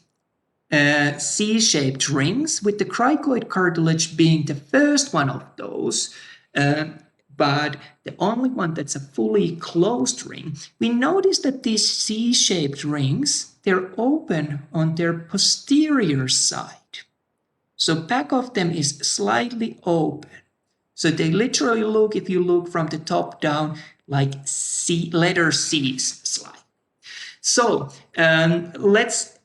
C-shaped rings, with the cricoid cartilage being the first one of those, but the only one that's a fully closed ring, we notice that these C-shaped rings, they're open on their posterior side. So back of them is slightly open. So they literally look, if you look from the top down, like letter C's slide. So let's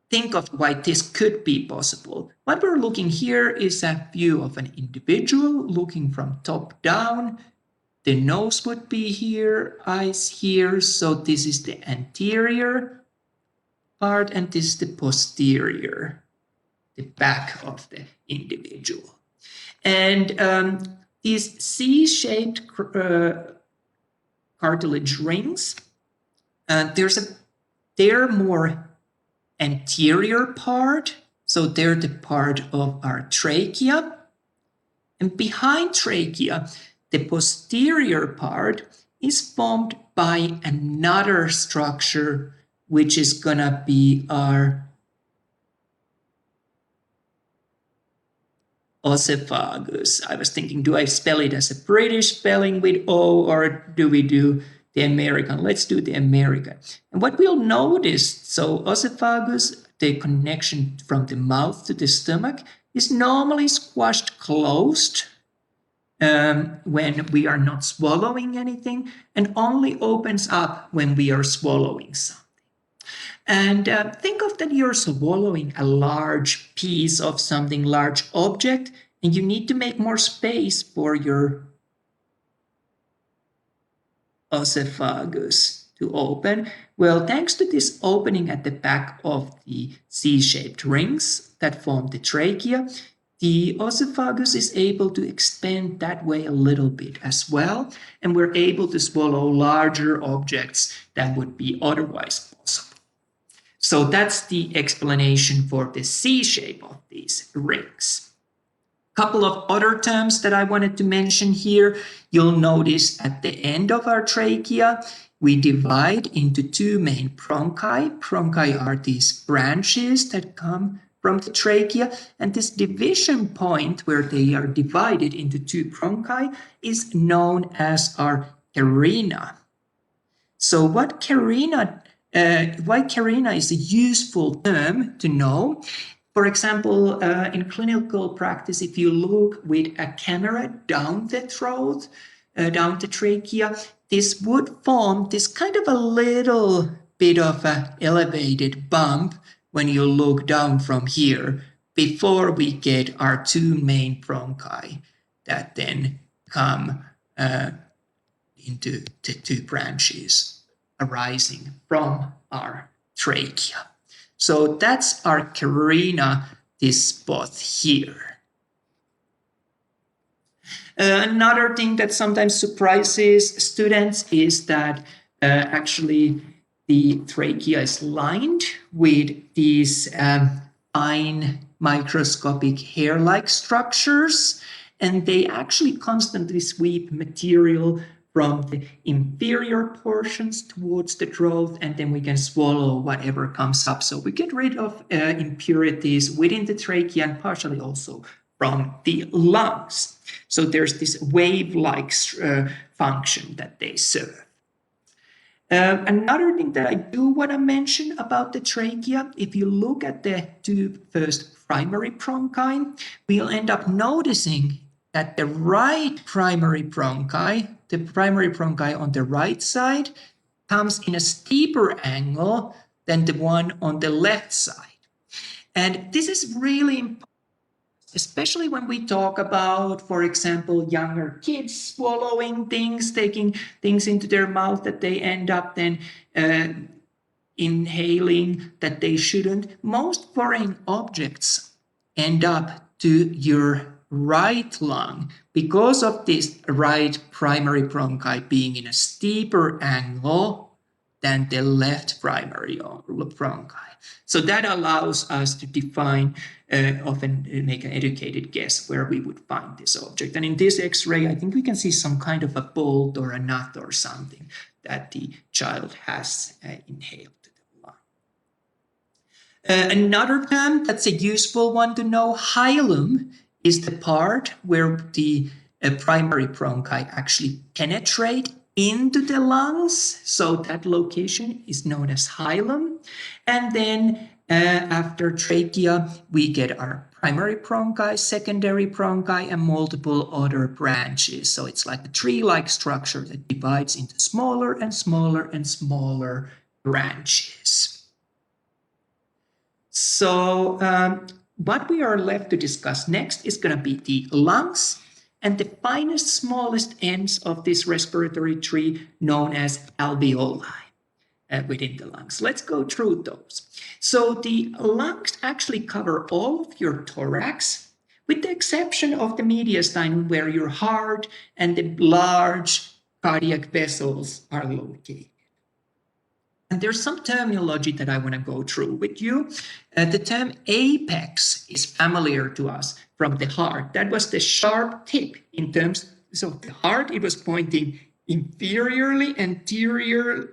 think of why this could be possible. What we're looking here is a view of an individual looking from top down. The nose would be here, eyes here. So this is the anterior part, and this is the posterior, the back of the individual. And these C-shaped cartilage rings, they're more anterior part, so they're the part of our trachea. And behind trachea, the posterior part is formed by another structure, which is gonna be our oesophagus. I was thinking, do I spell it as a British spelling with O, or do we do the American? Let's do the American. And what we'll notice, so oesophagus, the connection from the mouth to the stomach, is normally squashed closed when we are not swallowing anything, and only opens up when we are swallowing something. And think of that you're swallowing a large piece of something, large object, and you need to make more space for your oesophagus to open. Well, thanks to this opening at the back of the C-shaped rings that form the trachea, the oesophagus is able to expand that way a little bit as well, and we're able to swallow larger objects than would be otherwise possible. So that's the explanation for the C shape of these rings. A couple of other terms that I wanted to mention here. You'll notice at the end of our trachea, we divide into 2 main bronchi. Bronchi are these branches that come from the trachea, and this division point where they are divided into two bronchi is known as our carina. So why carina is a useful term to know. For example, in clinical practice, if you look with a camera down the throat, down the trachea, this would form this kind of a little bit of an elevated bump when you look down from here before we get our two main bronchi that then come into the two branches arising from our trachea. So that's our carina, this spot here. Another thing that sometimes surprises students is that actually the trachea is lined with these fine microscopic hair-like structures, and they actually constantly sweep material from the inferior portions towards the throat, and then we can swallow whatever comes up. So we get rid of impurities within the trachea and partially also from the lungs. So there's this wave-like function that they serve. Another thing that I do want to mention about the trachea, if you look at the two first primary bronchi, we'll end up noticing that the right primary bronchi, the primary bronchi on the right side, comes in a steeper angle than the one on the left side. And this is really important, especially when we talk about, for example, younger kids swallowing things, taking things into their mouth that they end up then inhaling that they shouldn't. Most foreign objects end up to your right lung because of this right primary bronchi being in a steeper angle than the left primary bronchi. So that allows us to define, often make an educated guess where we would find this object. And in this X-ray, I think we can see some kind of a bolt or a nut or something that the child has inhaled to the lung. Another term that's a useful one to know, hilum, is the part where the primary bronchi actually penetrate into the lungs. So that location is known as hilum. And then after trachea, we get our primary bronchi, secondary bronchi, and multiple other branches. So it's like a tree-like structure that divides into smaller and smaller and smaller branches. So what we are left to discuss next is going to be the lungs and the finest, smallest ends of this respiratory tree known as alveoli within the lungs. Let's go through those. So the lungs actually cover all of your thorax, with the exception of the mediastinum where your heart and the large cardiac vessels are located. And there's some terminology that I want to go through with you. The term apex is familiar to us from the heart. That was the sharp tip in terms, so the heart, it was pointing inferiorly, anteriorly,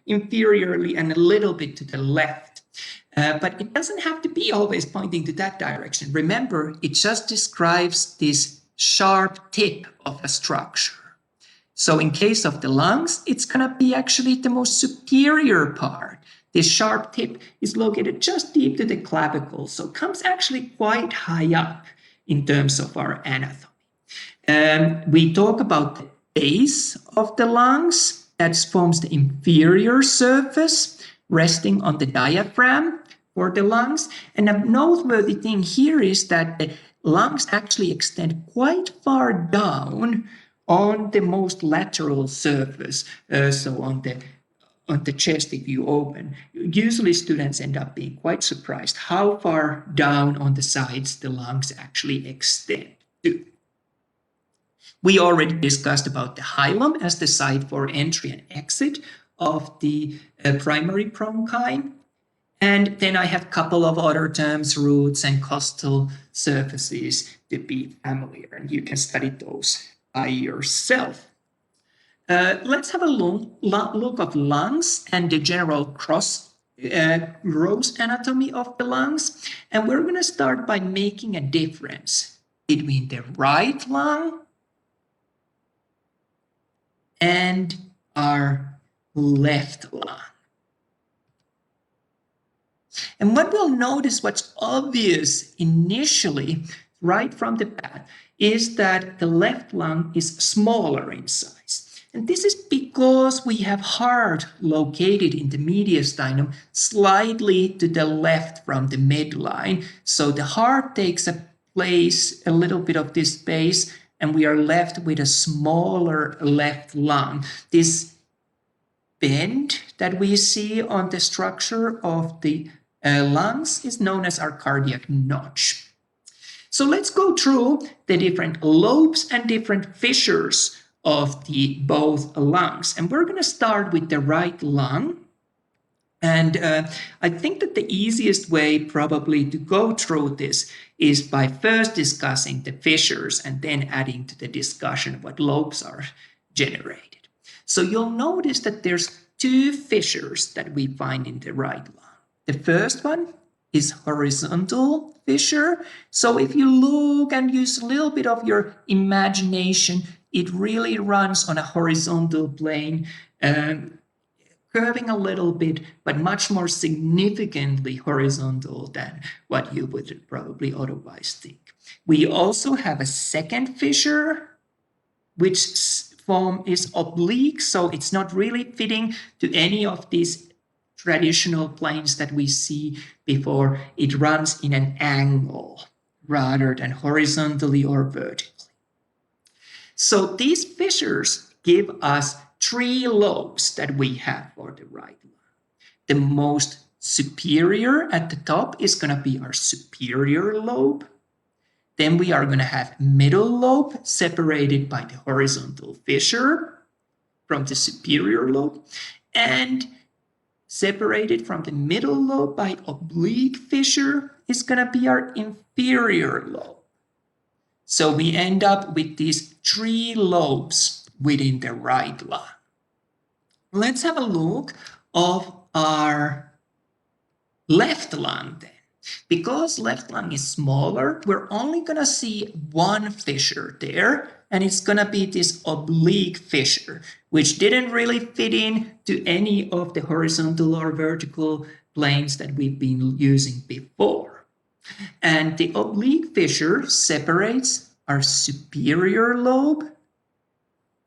inferiorly, and a little bit to the left. But it doesn't have to be always pointing to that direction. Remember, it just describes this sharp tip of a structure. So in case of the lungs, it's going to be actually the most superior part. This sharp tip is located just deep to the clavicle, so it comes actually quite high up in terms of our anatomy. We talk about the base of the lungs. That forms the inferior surface resting on the diaphragm for the lungs. And a noteworthy thing here is that the lungs actually extend quite far down on the most lateral surface, so on the chest if you open. Usually students end up being quite surprised how far down on the sides the lungs actually extend to. We already discussed about the hilum as the site for entry and exit of the primary bronchi. And then I have a couple of other terms, roots and costal surfaces, to be familiar, and you can study those by yourself. Let's have a look of lungs and the general cross gross anatomy of the lungs. And we're going to start by making a difference between the right lung and our left lung. And what we'll notice, what's obvious initially, right from the bat, is that the left lung is smaller in size. And this is because we have heart located in the mediastinum slightly to the left from the midline. So the heart takes a little bit of this space, and we are left with a smaller left lung. This bend that we see on the structure of the lungs is known as our cardiac notch. So let's go through the different lobes and different fissures of the both lungs. And we're going to start with the right lung. And I think that the easiest way probably to go through this is by first discussing the fissures and then adding to the discussion what lobes are generated. So you'll notice that there's two fissures that we find in the right lung. The first one is horizontal fissure. So if you look and use a little bit of your imagination, it really runs on a horizontal plane, curving a little bit, but much more significantly horizontal than what you would probably otherwise think. We also have a second fissure, which form is oblique, so it's not really fitting to any of these traditional planes that we see before. It runs in an angle rather than horizontally or vertically. So these fissures give us three lobes that we have for the right lung. The most superior at the top is going to be our superior lobe. Then we are going to have middle lobe separated by the horizontal fissure from the superior lobe, and separated from the middle lobe by oblique fissure is going to be our inferior lobe. So we end up with these three lobes within the right lung. Let's have a look of our left lung then. Because left lung is smaller, we're only going to see one fissure there, and it's going to be this oblique fissure, which didn't really fit in to any of the horizontal or vertical planes that we've been using before. And the oblique fissure separates our superior lobe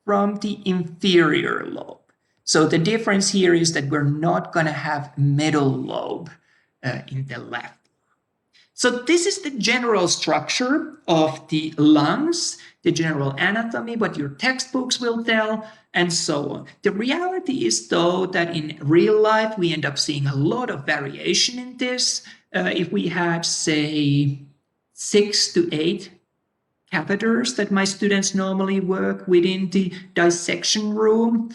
from the inferior lobe. So the difference here is that we're not going to have middle lobe in the left. So this is the general structure of the lungs, the general anatomy, what your textbooks will tell, and so on. The reality is, though, that in real life, we end up seeing a lot of variation in this. If we had, say, 6 to 8 catheters that my students normally work within the dissection room,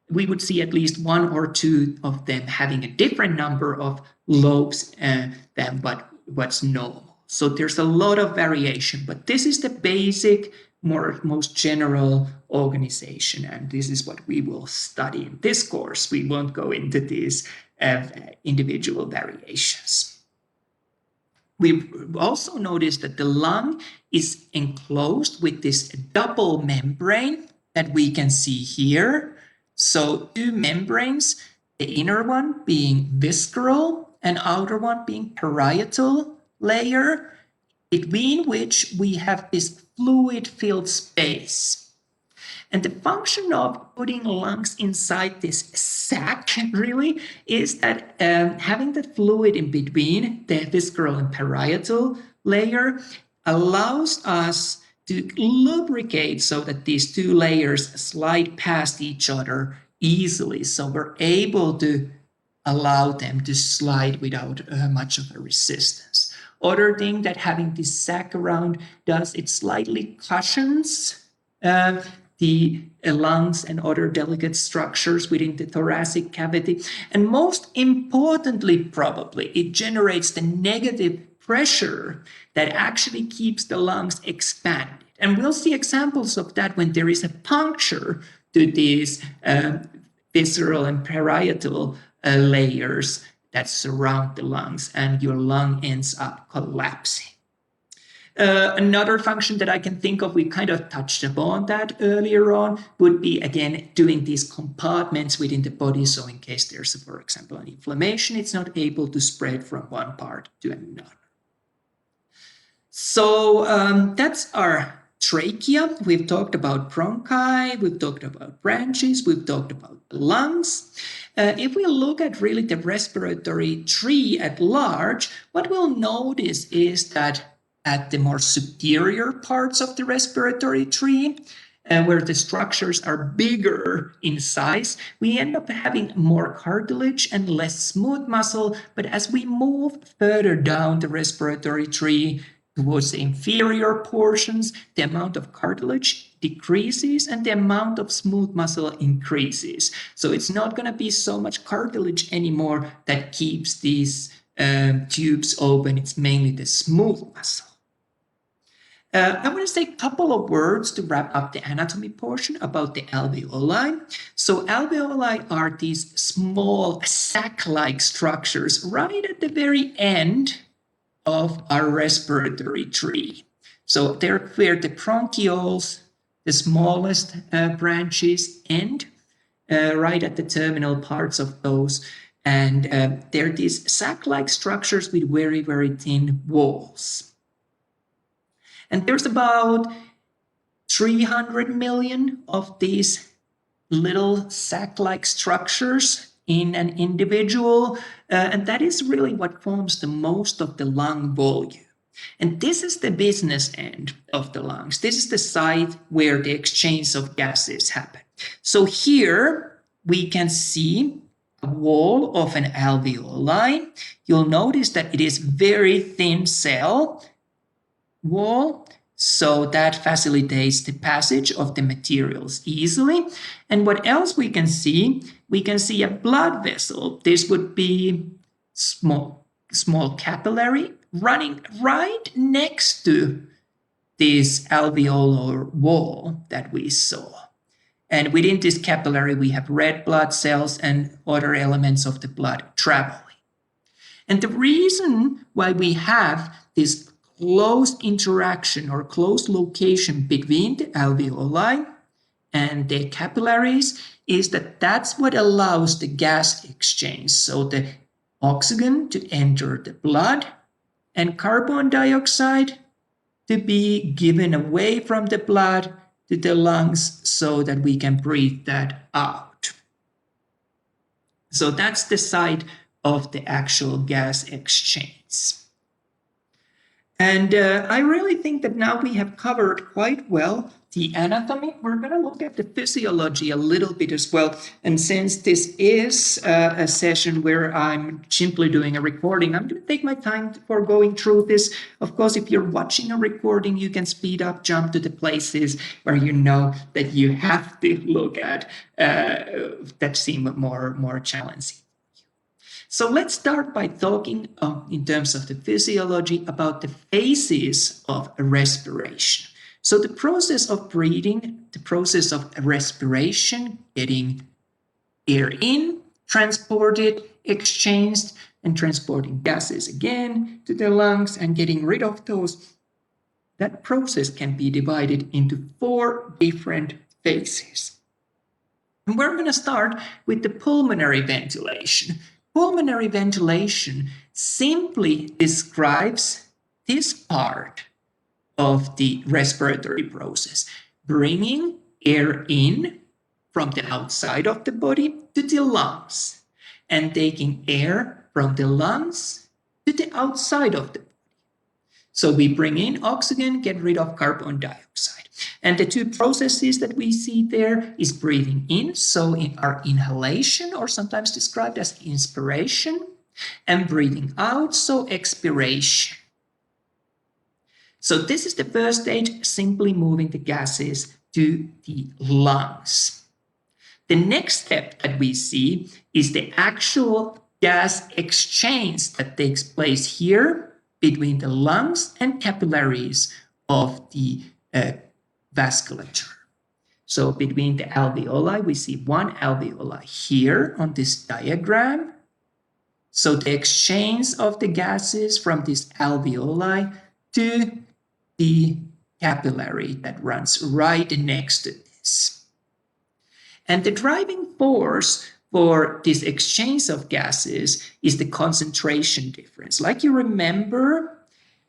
we would see at least one or two of them having a different number of lobes than what's normal. So there's a lot of variation, but this is the basic, most general organization, and this is what we will study in this course. We won't go into these individual variations. We've also noticed that the lung is enclosed with this double membrane that we can see here. So two membranes, the inner one being visceral and outer one being parietal layer, between which we have this fluid-filled space. And the function of putting lungs inside this sac really is that having the fluid in between the visceral and parietal layer allows us to lubricate so that these two layers slide past each other easily. So we're able to allow them to slide without much of a resistance. Other thing that having this sac around does, it slightly cushions the lungs and other delicate structures within the thoracic cavity. And most importantly, probably, it generates the negative pressure that actually keeps the lungs expanded. And we'll see examples of that when there is a puncture to these visceral and parietal layers that surround the lungs, and your lung ends up collapsing. Another function that I can think of, we kind of touched upon that earlier on, would be, again, doing these compartments within the body. So in case there's, for example, an inflammation, it's not able to spread from one part to another. So that's our trachea. We've talked about bronchi, we've talked about branches, we've talked about the lungs. If we look at really the respiratory tree at large, what we'll notice is that at the more superior parts of the respiratory tree, where the structures are bigger in size, we end up having more cartilage and less smooth muscle. But as we move further down the respiratory tree towards the inferior portions, the amount of cartilage decreases and the amount of smooth muscle increases. So it's not going to be so much cartilage anymore that keeps these tubes open. It's mainly the smooth muscle. I want to say a couple of words to wrap up the anatomy portion about the alveoli. So alveoli are these small sac-like structures right at the very end of our respiratory tree. So they're where the bronchioles, the smallest branches, end, right at the terminal parts of those. And they're these sac-like structures with very, very thin walls. And there's about 300 million of these little sac-like structures in an individual, and that is really what forms the most of the lung volume. And this is the business end of the lungs. This is the site where the exchange of gases happen. So here we can see a wall of an alveoli. You'll notice that it is very thin cell wall, so that facilitates the passage of the materials easily. And what else we can see? We can see a blood vessel. This would be small capillary running right next to this alveolar wall that we saw. And within this capillary, we have red blood cells and other elements of the blood traveling. And the reason why we have this close interaction or close location between the alveoli and the capillaries is that that's what allows the gas exchange. So the oxygen to enter the blood and carbon dioxide to be given away from the blood to the lungs so that we can breathe that out. So that's the site of the actual gas exchange. And I really think that now we have covered quite well the anatomy. We're going to look at the physiology a little bit as well. And since this is a session where I'm simply doing a recording, I'm going to take my time for going through this. Of course, if you're watching a recording, you can speed up, jump to the places where you know that you have to look at that seem more challenging. So let's start by talking in terms of the physiology about the phases of respiration. So the process of breathing, the process of respiration, getting air in, transported, exchanged, and transporting gases again to the lungs and getting rid of those, that process can be divided into 4 different phases. And we're going to start with the pulmonary ventilation. Pulmonary ventilation simply describes this part of the respiratory process, bringing air in from the outside of the body to the lungs and taking air from the lungs to the outside of the body. So we bring in oxygen, get rid of carbon dioxide. And the 2 processes that we see there is breathing in, so in our inhalation, or sometimes described as inspiration, and breathing out, so expiration. So this is the first stage, simply moving the gases to the lungs. The next step that we see is the actual gas exchange that takes place here between the lungs and capillaries of the vasculature. So between the alveoli, we see one alveoli here on this diagram. So the exchange of the gases from this alveoli to the capillary that runs right next to this. And the driving force for this exchange of gases is the concentration difference. Like you remember,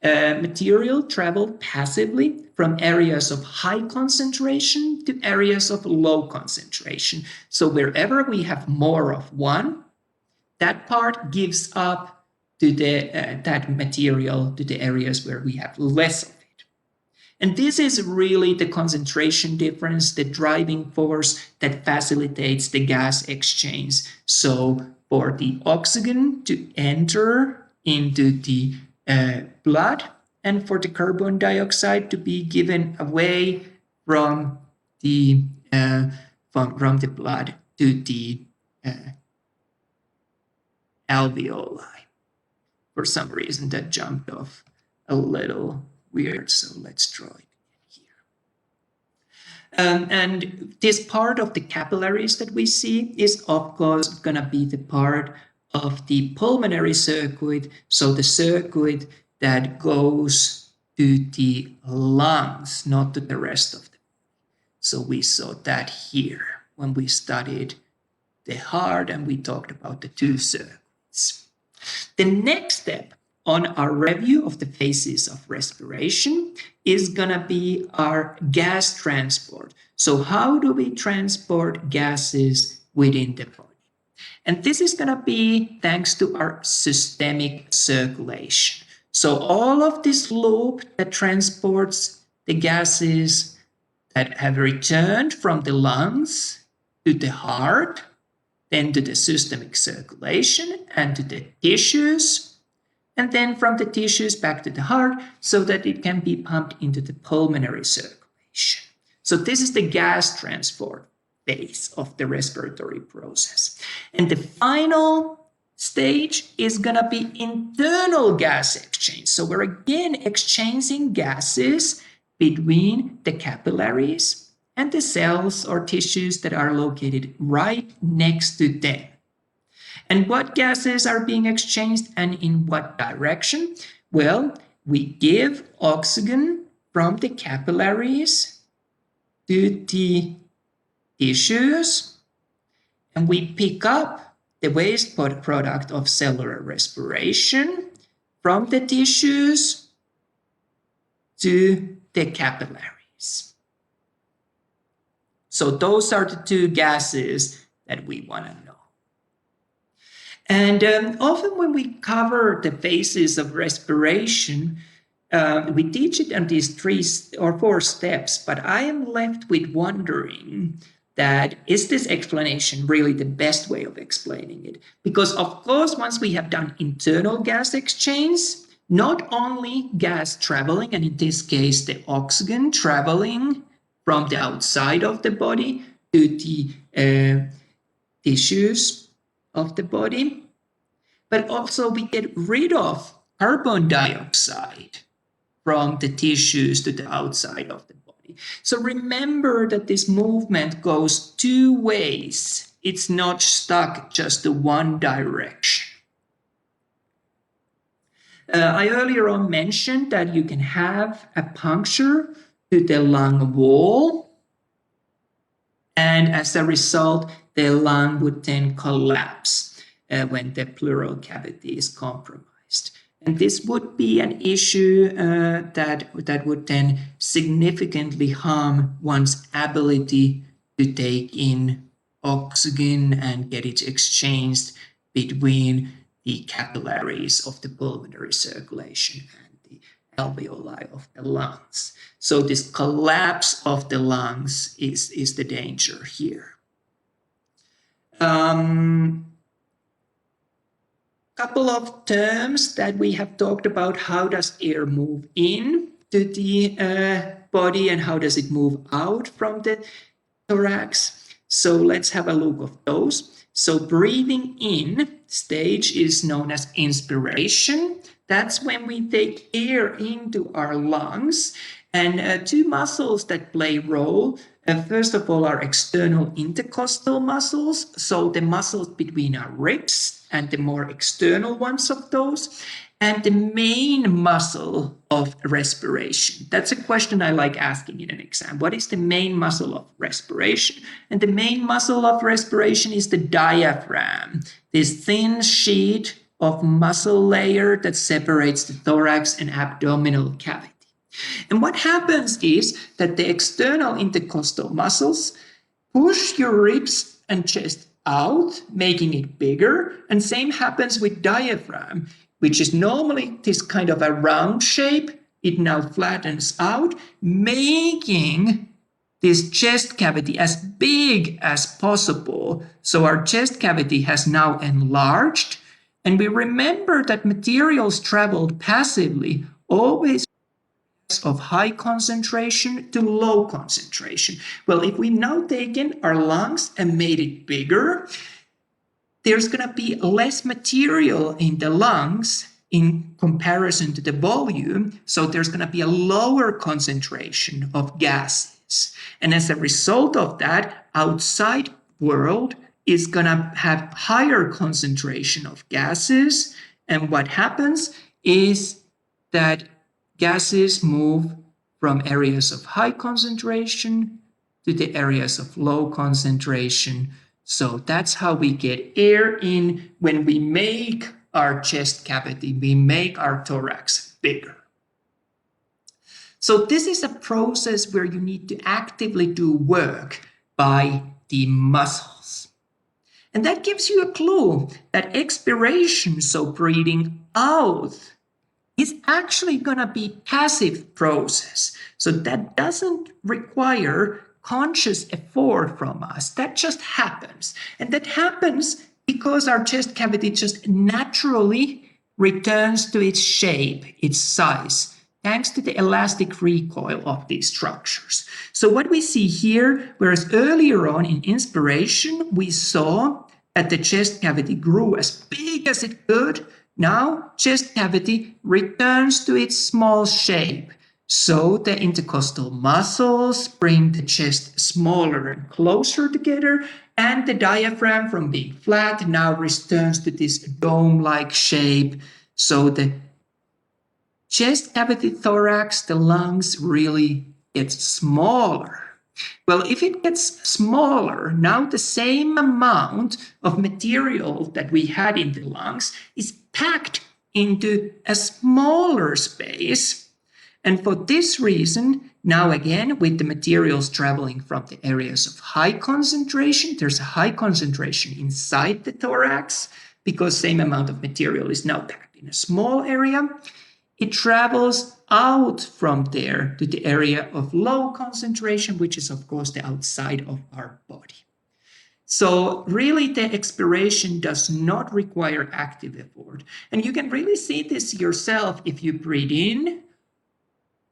material traveled passively from areas of high concentration to areas of low concentration. So wherever we have more of one, that part gives up to that material to the areas where we have less of it. And this is really the concentration difference, the driving force that facilitates the gas exchange. So for the oxygen to enter into the blood and for the carbon dioxide to be given away from the blood to the alveoli. For some reason that jumped off a little weird, so let's draw it here. And this part of the capillaries that we see is of course going to be the part of the pulmonary circuit, so the circuit that goes to the lungs, not to the rest of the body. So we saw that here when we studied the heart and we talked about the two circuits. The next step on our review of the phases of respiration is going to be our gas transport. So how do we transport gases within the body? And this is going to be thanks to our systemic circulation. So all of this loop that transports the gases that have returned from the lungs to the heart, then to the systemic circulation and to the tissues, and then from the tissues back to the heart so that it can be pumped into the pulmonary circulation. So this is the gas transport phase of the respiratory process. And the final stage is going to be internal gas exchange. So we're again exchanging gases between the capillaries and the cells or tissues that are located right next to them. And what gases are being exchanged and in what direction? Well, we give oxygen from the capillaries to the tissues, and we pick up the waste product of cellular respiration from the tissues to the capillaries. So those are the two gases that we want to know. And often when we cover the phases of respiration, we teach it on these 3 or 4 steps, but I am left with wondering that is this explanation really the best way of explaining it? Because of course, once we have done internal gas exchange, not only gas traveling, and in this case, the oxygen traveling from the outside of the body to the tissues of the body, but also we get rid of carbon dioxide from the tissues to the outside of the body. So remember that this movement goes 2 ways. It's not stuck just to one direction. I earlier on mentioned that you can have a puncture to the lung wall, and as a result, the lung would then collapse when the pleural cavity is compromised. And this would be an issue that would then significantly harm one's ability to take in oxygen and get it exchanged between the capillaries of the pulmonary circulation and the alveoli of the lungs. So this collapse of the lungs is the danger here. Couple of terms that we have talked about: how does air move in to the body and how does it move out from the thorax? So let's have a look of those. So breathing in stage is known as inspiration. That's when we take air into our lungs. And 2 muscles that play a role, first of all, are external intercostal muscles, so the muscles between our ribs and the more external ones of those, and the main muscle of respiration. That's a question I like asking in an exam. What is the main muscle of respiration? And the main muscle of respiration is the diaphragm, this thin sheet of muscle layer that separates the thorax and abdominal cavity. And what happens is that the external intercostal muscles push your ribs and chest out, making it bigger. And same happens with diaphragm, which is normally this kind of a round shape. It now flattens out, making this chest cavity as big as possible. So our chest cavity has now enlarged. And we remember that materials traveled passively always of high concentration to low concentration. Well, if we've now taken our lungs and made it bigger, there's going to be less material in the lungs in comparison to the volume. So there's going to be a lower concentration of gases. And as a result of that, outside world is going to have higher concentration of gases. And what happens is that gases move from areas of high concentration to the areas of low concentration. So that's how we get air in when we make our chest cavity, we make our thorax bigger. So this is a process where you need to actively do work by the muscles. And that gives you a clue that expiration, so breathing out, is actually going to be passive process. So that doesn't require conscious effort from us. That just happens. And that happens because our chest cavity just naturally returns to its shape, its size, thanks to the elastic recoil of these structures. So what we see here, whereas earlier on in inspiration, we saw that the chest cavity grew as big as it could, now chest cavity returns to its small shape. So the intercostal muscles bring the chest smaller and closer together, and the diaphragm from being flat now returns to this dome-like shape. So the chest cavity, thorax, the lungs really gets smaller. Well, if it gets smaller, now the same amount of material that we had in the lungs is packed into a smaller space. And for this reason, now again, with the materials traveling from the areas of high concentration, there's a high concentration inside the thorax because same amount of material is now packed in a small area. It travels out from there to the area of low concentration, which is, of course, the outside of our body. So really, the expiration does not require active effort. And you can really see this yourself if you breathe in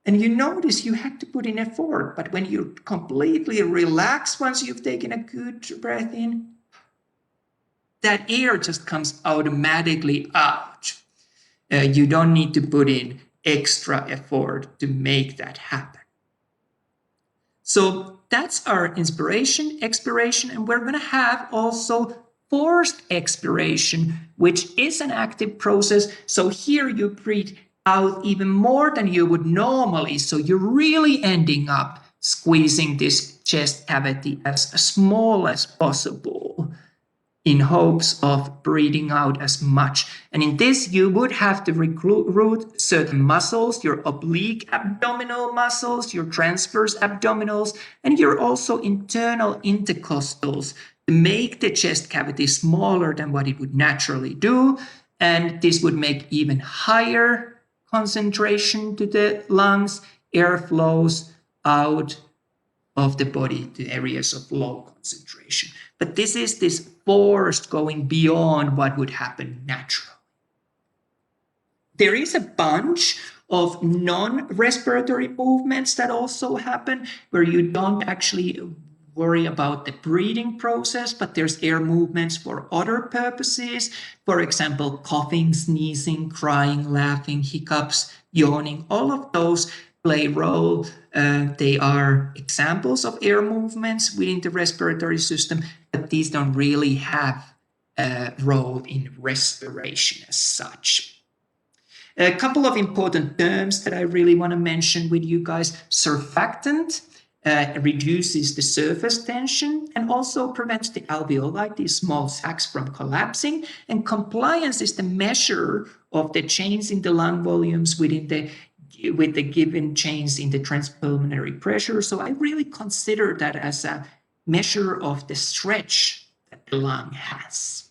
and you notice you had to put in effort. But when you completely relax once you've taken a good breath in, that air just comes automatically out. You don't need to put in extra effort to make that happen. So that's our inspiration, expiration, and we're going to have also forced expiration, which is an active process. So here you breathe out even more than you would normally. So you're really ending up squeezing this chest cavity as small as possible, in hopes of breathing out as much. And in this, you would have to recruit certain muscles, your oblique abdominal muscles, your transverse abdominals, and your also internal intercostals to make the chest cavity smaller than what it would naturally do. And this would make even higher concentration to the lungs. Air flows out of the body to areas of low concentration. But this is this forced going beyond what would happen naturally. There is a bunch of non-respiratory movements that also happen where you don't actually worry about the breathing process, but there's air movements for other purposes. For example, coughing, sneezing, crying, laughing, hiccups, yawning, all of those play a role. They are examples of air movements within the respiratory system, but these don't really have role in respiration as such. A couple of important terms that I really want to mention with you guys. Surfactant reduces the surface tension and also prevents the alveoli, these small sacs, from collapsing. And compliance is the measure of the change in the lung volumes with the given change in the transpulmonary pressure. So I really consider that as a measure of the stretch that the lung has.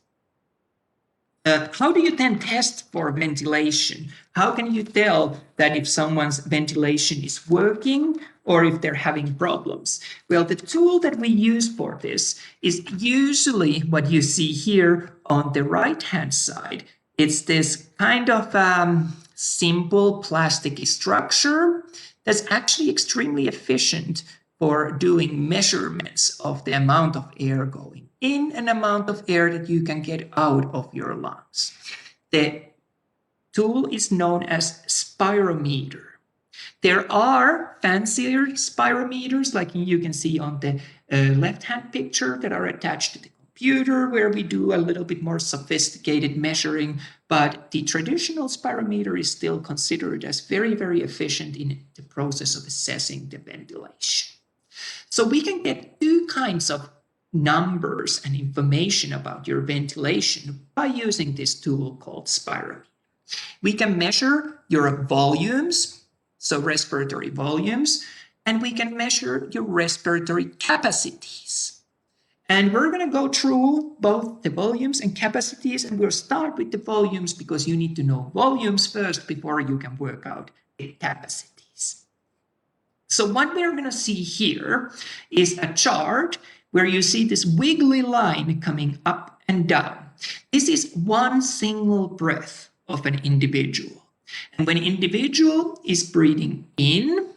How do you then test for ventilation? How can you tell that if someone's ventilation is working or if they're having problems? Well, the tool that we use for this is usually what you see here on the right-hand side. It's this kind of simple plastic structure that's actually extremely efficient for doing measurements of the amount of air going in and amount of air that you can get out of your lungs. The tool is known as spirometer. There are fancier spirometers, like you can see on the left-hand picture, that are attached to the computer, where we do a little bit more sophisticated measuring, but the traditional spirometer is still considered as very, very efficient in the process of assessing the ventilation. So we can get two kinds of numbers and information about your ventilation by using this tool called spirometer. We can measure your volumes, so respiratory volumes, and we can measure your respiratory capacities. And we're going to go through both the volumes and capacities, and we'll start with the volumes because you need to know volumes first before you can work out the capacities. So what we're going to see here is a chart where you see this wiggly line coming up and down. This is one single breath of an individual. And when an individual is breathing in,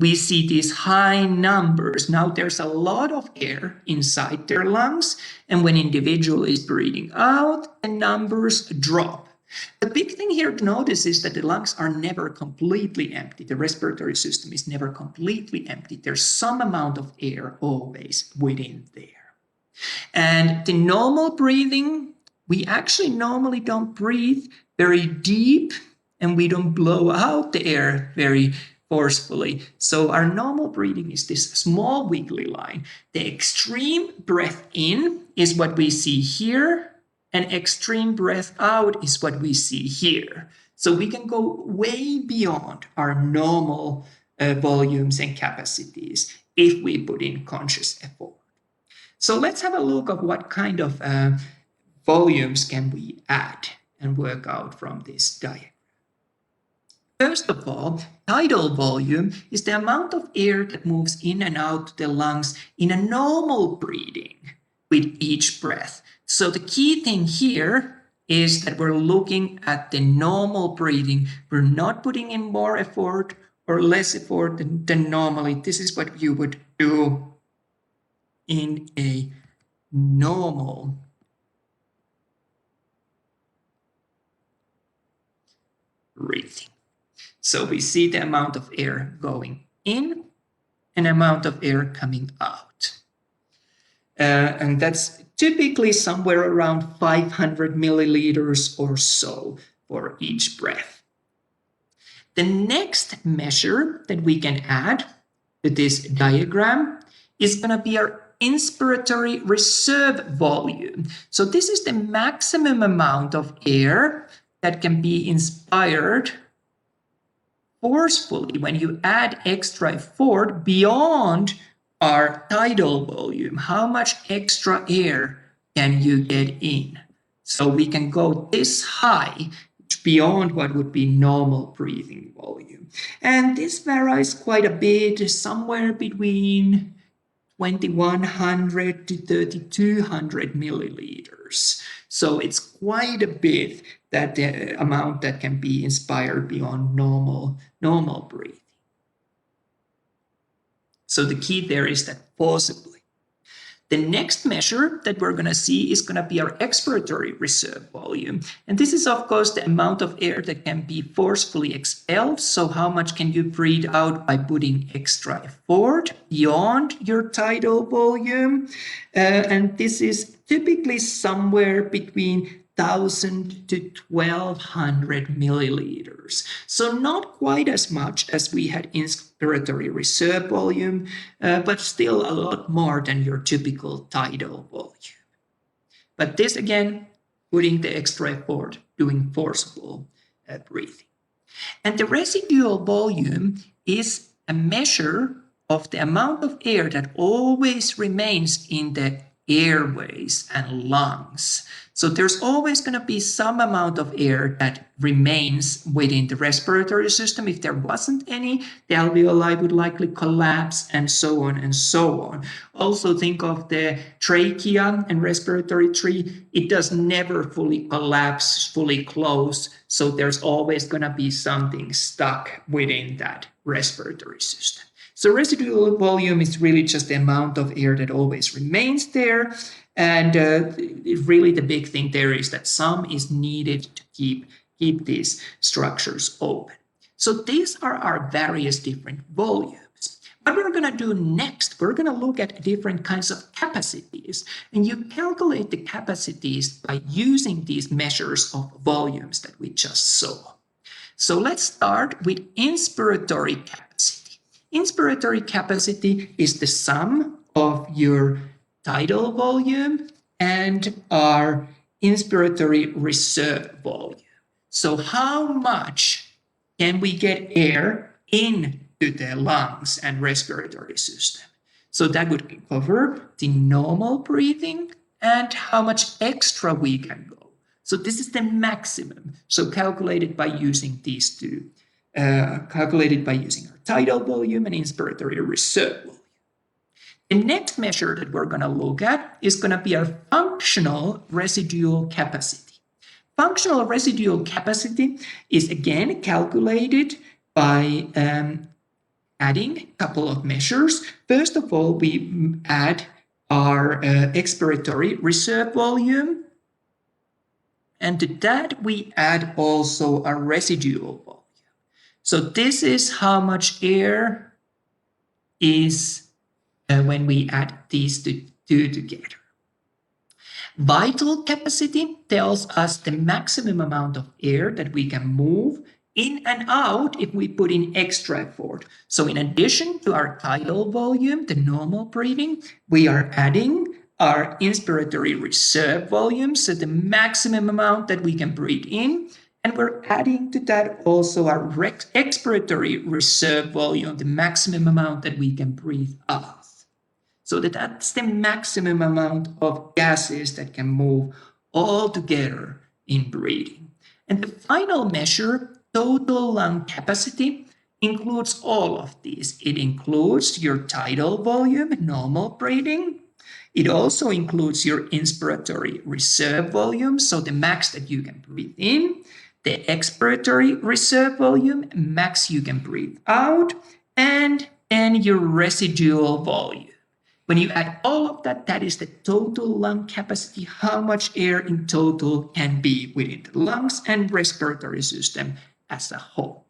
we see these high numbers. Now there's a lot of air inside their lungs, and when an individual is breathing out, the numbers drop. The big thing here to notice is that the lungs are never completely empty. The respiratory system is never completely empty. There's some amount of air always within there. And the normal breathing, we actually normally don't breathe very deep, and we don't blow out the air very forcefully. So our normal breathing is this small wiggly line. The extreme breath in is what we see here, and extreme breath out is what we see here. So we can go way beyond our normal volumes and capacities if we put in conscious effort. So let's have a look at what kind of volumes can we add and work out from this diagram. First of all, tidal volume is the amount of air that moves in and out the lungs in a normal breathing with each breath. So the key thing here is that we're looking at the normal breathing. We're not putting in more effort or less effort than normally. This is what you would do in a normal breathing. So we see the amount of air going in and amount of air coming out. And that's typically somewhere around 500 milliliters or so for each breath. The next measure that we can add to this diagram is going to be our inspiratory reserve volume. So this is the maximum amount of air that can be inspired forcefully when you add extra effort beyond our tidal volume. How much extra air can you get in? So we can go this high beyond what would be normal breathing volume. And this varies quite a bit, somewhere between 2100 to 3200 milliliters. So it's quite a bit, that the amount that can be inspired beyond normal breathing. So the key there is that possibly The next measure that we're going to see is going to be our expiratory reserve volume. And this is, of course, the amount of air that can be forcefully expelled. So how much can you breathe out by putting extra effort beyond your tidal volume? And this is typically somewhere between 1,000 to 1,200 milliliters. So not quite as much as we had inspiratory reserve volume, but still a lot more than your typical tidal volume. But this again, putting the extra effort, doing forcible breathing. And the residual volume is a measure of the amount of air that always remains in the airways and lungs. So there's always going to be some amount of air that remains within the respiratory system. If there wasn't any, the alveoli would likely collapse and so on and so on. Also think of the trachea and respiratory tree. It does never fully collapse, fully close. So there's always going to be something stuck within that respiratory system. So residual volume is really just the amount of air that always remains there. And really the big thing there is that some is needed to keep these structures open. So these are our various different volumes. What we're going to do next, we're going to look at different kinds of capacities. And you calculate the capacities by using these measures of volumes that we just saw. So let's start with inspiratory capacity. Inspiratory capacity is the sum of your tidal volume and our inspiratory reserve volume. So how much can we get air into the lungs and respiratory system? So that would cover the normal breathing and how much extra we can go. So this is the maximum. So calculated by using these two, calculated by using our tidal volume and inspiratory reserve volume. The next measure that we're going to look at is going to be our functional residual capacity. Functional residual capacity is again calculated by adding a couple of measures. First of all, we add our expiratory reserve volume. And to that, we add also a residual volume. So this is how much air is when we add these two together. Vital capacity tells us the maximum amount of air that we can move in and out if we put in extra effort. So in addition to our tidal volume, the normal breathing, we are adding our inspiratory reserve volume, so the maximum amount that we can breathe in. And we're adding to that also our expiratory reserve volume, the maximum amount that we can breathe out. So that's the maximum amount of gases that can move all together in breathing. And the final measure, total lung capacity, includes all of these. It includes your tidal volume, normal breathing. It also includes your inspiratory reserve volume, so the max that you can breathe in, the expiratory reserve volume, max you can breathe out, and then your residual volume. When you add all of that, that is the total lung capacity, how much air in total can be within the lungs and respiratory system as a whole.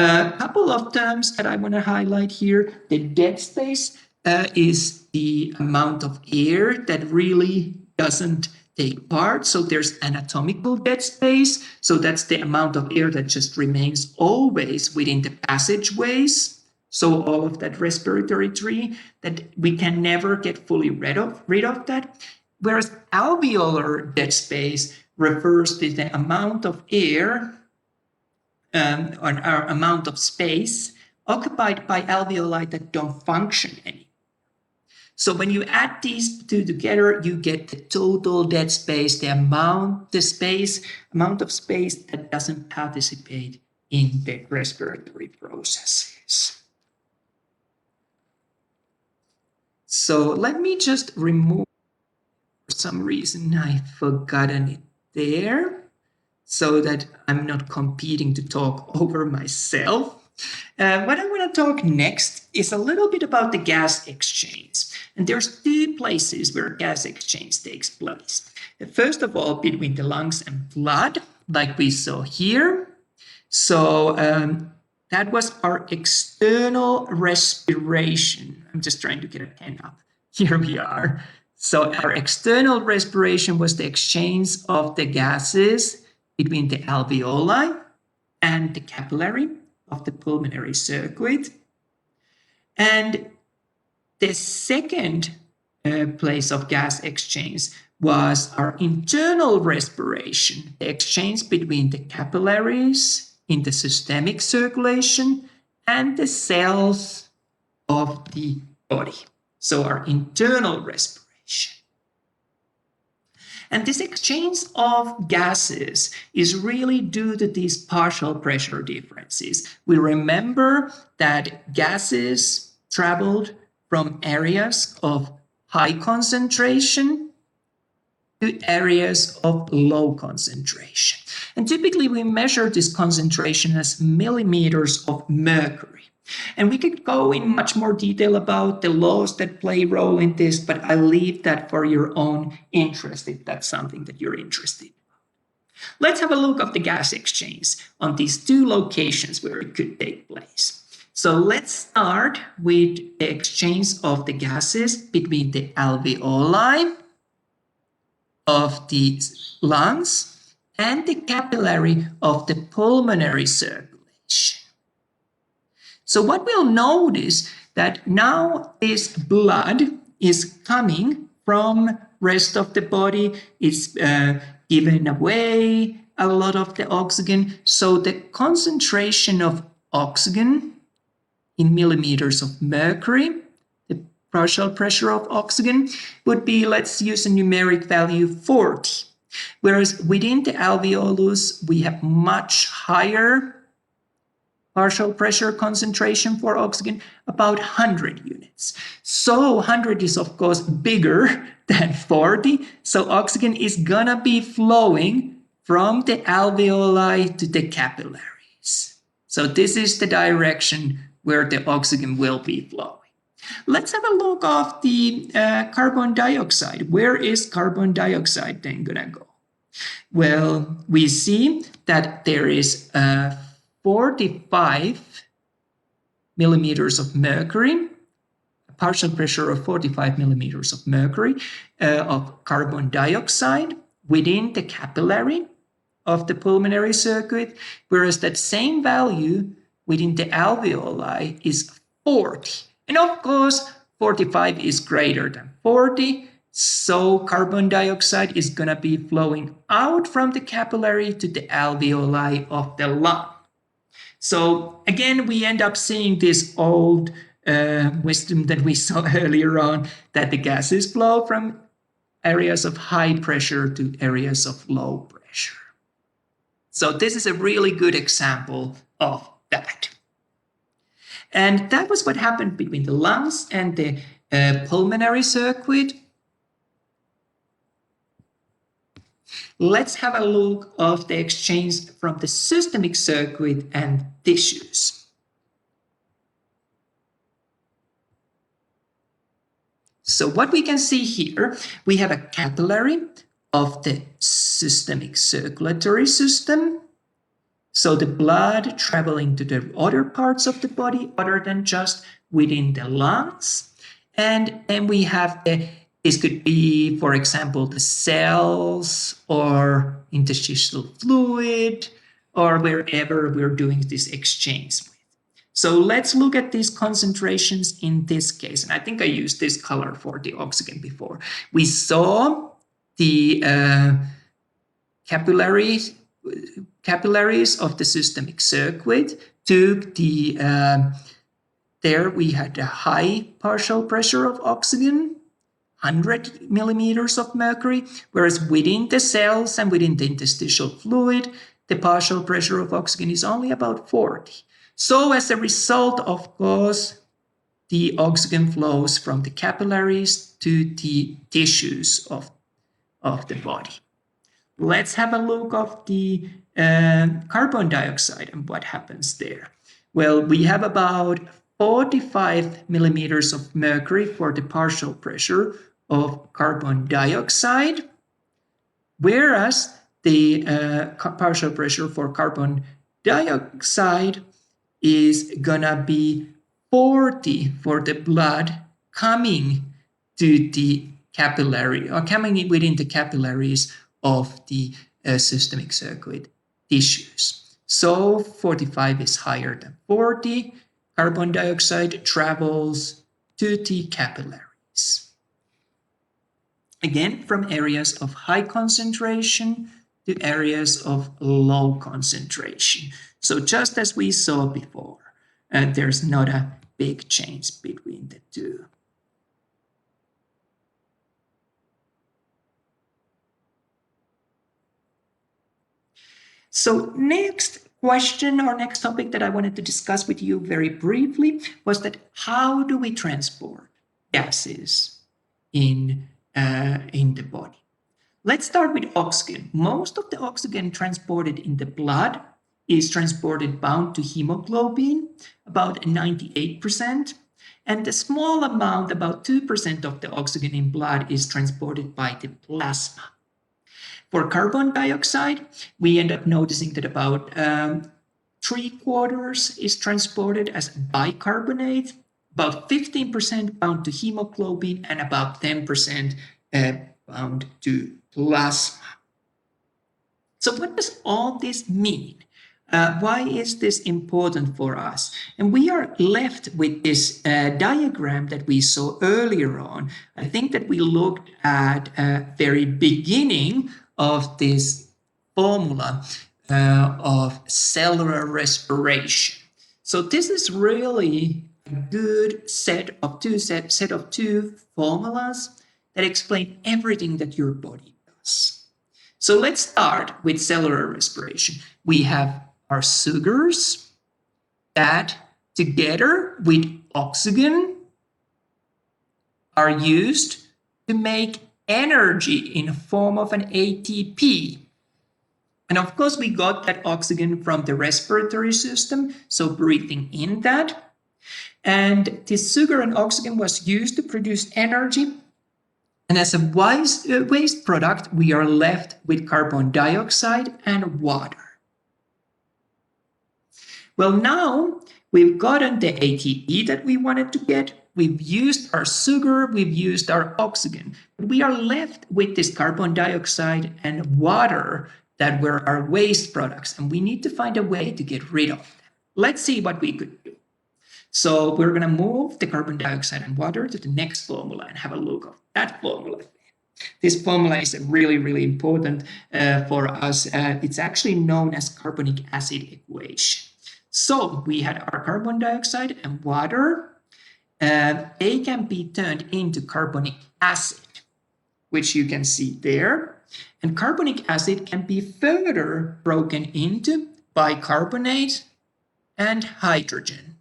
A couple of terms that I want to highlight here. The dead space is the amount of air that really doesn't take part. So there's anatomical dead space. So that's the amount of air that just remains always within the passageways. So all of that respiratory tree that we can never get fully rid of that. Whereas alveolar dead space refers to the amount of air or our amount of space occupied by alveoli that don't function anymore. So when you add these two together, you get the total dead space, the amount of space that doesn't participate in the respiratory processes. So let me just remove, for some reason I've forgotten it there, so that I'm not competing to talk over myself. What I want to talk next is a little bit about the gas exchange. And there's two places where gas exchange takes place. First of all, between the lungs and blood, like we saw here. So that was our external respiration. I'm just trying to get a pen up. Here we are. So our external respiration was the exchange of the gases between the alveoli and the capillary of the pulmonary circuit. And the second place of gas exchange was our internal respiration, the exchange between the capillaries in the systemic circulation and the cells of the body. So our internal respiration. And this exchange of gases is really due to these partial pressure differences. We remember that gases traveled from areas of high concentration to areas of low concentration. And typically we measure this concentration as millimeters of mercury. And we could go in much more detail about the laws that play a role in this, but I leave that for your own interest if that's something that you're interested in. Let's have a look at the gas exchange on these two locations where it could take place. So let's start with the exchange of the gases between the alveoli of the lungs and the capillary of the pulmonary circulation. So what we'll notice that now this blood is coming from rest of the body, it's giving away a lot of the oxygen. So the concentration of oxygen in millimeters of mercury, the partial pressure of oxygen would be, let's use a numeric value 40. Whereas within the alveolus, we have much higher partial pressure concentration for oxygen, about 100 units. So 100 is of course bigger than 40. So oxygen is gonna be flowing from the alveoli to the capillaries. So this is the direction where the oxygen will be flowing. Let's have a look at the carbon dioxide. Where is carbon dioxide then gonna go? Well, we see that there is 45 millimeters of mercury, a partial pressure of 45 millimeters of mercury of carbon dioxide within the capillary of the pulmonary circuit, whereas that same value within the alveoli is 40. And of course, 45 is greater than 40, so carbon dioxide is going to be flowing out from the capillary to the alveoli of the lung. So again, we end up seeing this old wisdom that we saw earlier on, that the gases flow from areas of high pressure to areas of low pressure. So this is a really good example of that. And that was what happened between the lungs and the pulmonary circuit. Let's have a look of the exchange from the systemic circuit and tissues. So what we can see here, we have a capillary of the systemic circulatory system. So the blood traveling to the other parts of the body other than just within the lungs. And then we have this could be, for example, the cells or interstitial fluid or wherever we're doing this exchange with. So let's look at these concentrations in this case. And I think I used this color for the oxygen before. We saw the capillaries of the systemic circuit took the, there we had a high partial pressure of oxygen, 100 millimeters of mercury, whereas within the cells and within the interstitial fluid, the partial pressure of oxygen is only about 40. So as a result, of course, the oxygen flows from the capillaries to the tissues of the body. Let's have a look of the carbon dioxide and what happens there. Well, we have about 45 millimeters of mercury for the partial pressure of carbon dioxide, whereas the partial pressure for carbon dioxide is gonna be 40 for the blood coming to the capillary, or coming within the capillaries of the systemic circulate tissues. So 45 is higher than 40. Carbon dioxide travels to the capillaries. Again, from areas of high concentration to areas of low concentration. So just as we saw before, there's not a big change between the two. So next question or next topic that I wanted to discuss with you very briefly was that how do we transport gases in the body? Let's start with oxygen. Most of the oxygen transported in the blood is transported bound to hemoglobin, about 98%. And the small amount, about 2% of the oxygen in blood, is transported by the plasma. For carbon dioxide, we end up noticing that about 3/4 is transported as bicarbonate, about 15% bound to hemoglobin, and about 10% bound to plasma. So what does all this mean? Why is this important for us? And we are left with this diagram that we saw earlier on. I think that we looked at very beginning of this formula of cellular respiration. So this is really a good set of two formulas that explain everything that your body does. So let's start with cellular respiration. We have our sugars that together with oxygen are used to make energy in the form of an ATP. And of course, we got that oxygen from the respiratory system, so breathing in that. And this sugar and oxygen was used to produce energy. And as a waste product, we are left with carbon dioxide and water. Well, now we've gotten the ATP that we wanted to get. We've used our sugar, we've used our oxygen. But we are left with this carbon dioxide and water that were our waste products. And we need to find a way to get rid of them. Let's see what we could do. So we're going to move the carbon dioxide and water to the next formula and have a look at that formula. This formula is really, really important for us. It's actually known as carbonic acid equation. So we had our carbon dioxide and water. They can be turned into carbonic acid, which you can see there. And carbonic acid can be further broken into bicarbonate and hydrogen.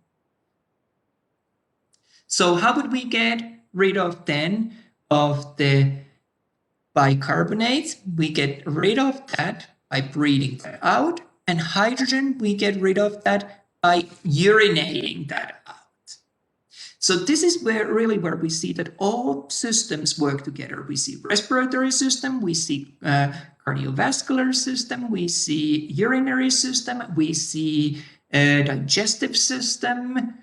So how would we get rid of then of the bicarbonate? We get rid of that by breathing that out. And hydrogen, we get rid of that by urinating that out. So this is where we see that all systems work together. We see respiratory system, we see cardiovascular system, we see urinary system, we see digestive system.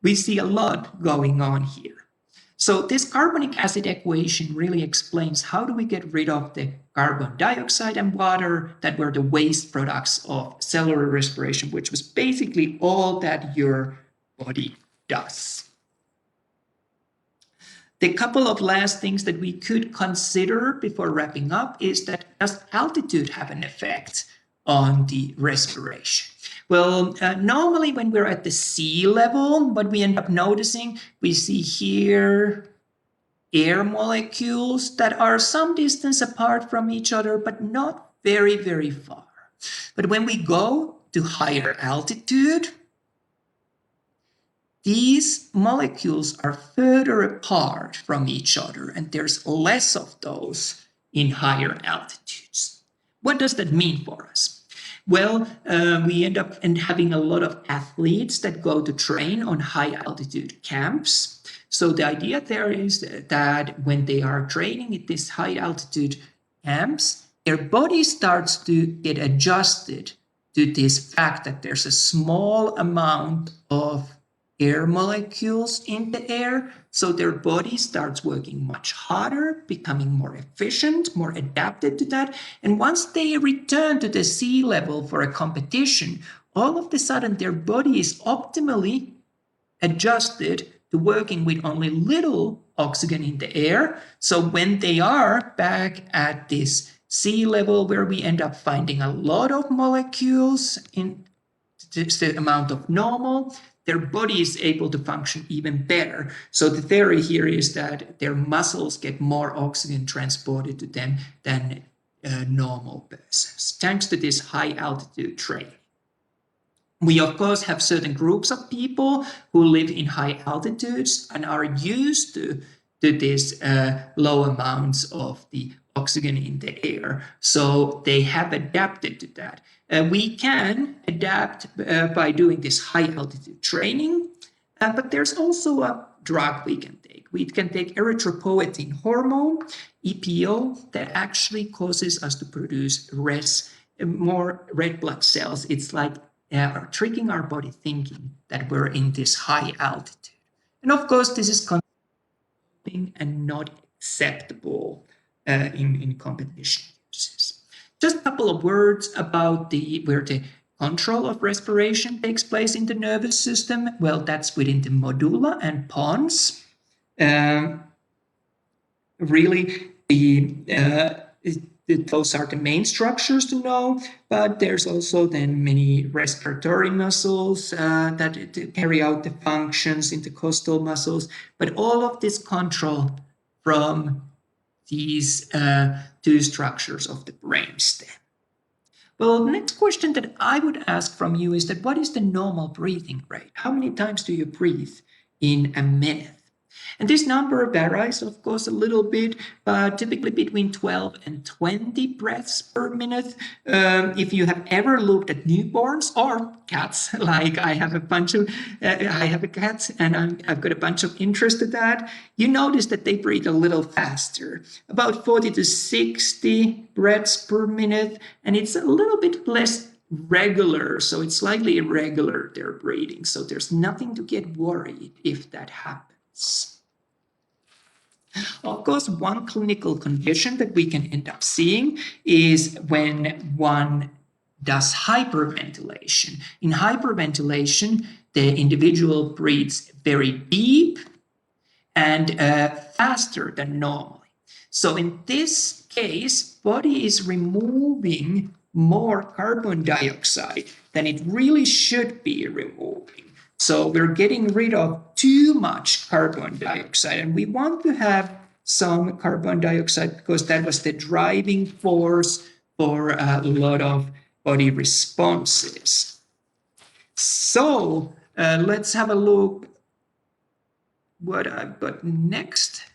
We see a lot going on here. So this carbonic acid equation really explains how do we get rid of the carbon dioxide and water that were the waste products of cellular respiration, which was basically all that your body does. The couple of last things that we could consider before wrapping up is that does altitude have an effect on the respiration? Well, normally when we're at the sea level, what we end up noticing, we see here air molecules that are some distance apart from each other, but not very, very far. But when we go to higher altitude, these molecules are further apart from each other, and there's less of those in higher altitudes. What does that mean for us? Well, we end up having a lot of athletes that go to train on high altitude camps. So the idea there is that when they are training at these high altitude camps, their body starts to get adjusted to this fact that there's a small amount of air molecules in the air. So their body starts working much harder, becoming more efficient, more adapted to that. And once they return to the sea level for a competition, all of a sudden their body is optimally adjusted to working with only little oxygen in the air. So when they are back at this sea level where we end up finding a lot of molecules in the amount of normal, their body is able to function even better. So the theory here is that their muscles get more oxygen transported to them than normal persons, thanks to this high altitude training. We, of course, have certain groups of people who live in high altitudes and are used to these low amounts of the oxygen in the air. So they have adapted to that. We can adapt by doing this high altitude training, but there's also a drug we can take. We can take erythropoietin hormone, EPO, that actually causes us to produce more red blood cells. It's like are tricking our body thinking that we're in this high altitude. And of course, this is and not acceptable in competition uses. Just a couple of words about where the control of respiration takes place in the nervous system. Well, that's within the medulla and pons. Really, those are the main structures to know, but there's also then many respiratory muscles that carry out the functions, intercostal muscles, but all of this control from these two structures of the brainstem. Well, the next question that I would ask from you is that what is the normal breathing rate? How many times do you breathe in a minute? And this number varies, of course, a little bit, but typically between 12 and 20 breaths per minute. If you have ever looked at newborns or cats, like I have a cat and I've got a bunch of interest in that, you notice that they breathe a little faster, about 40 to 60 breaths per minute, and it's a little bit less regular, so it's slightly irregular, their breathing. So there's nothing to get worried if that happens. Of course, one clinical condition that we can end up seeing is when one does hyperventilation. In hyperventilation, the individual breathes very deep and faster than normally. So in this case, body is removing more carbon dioxide than it really should be removing. So we're getting rid of too much carbon dioxide, and we want to have some carbon dioxide because that was the driving force for a lot of body responses. So let's have a look what I've got next.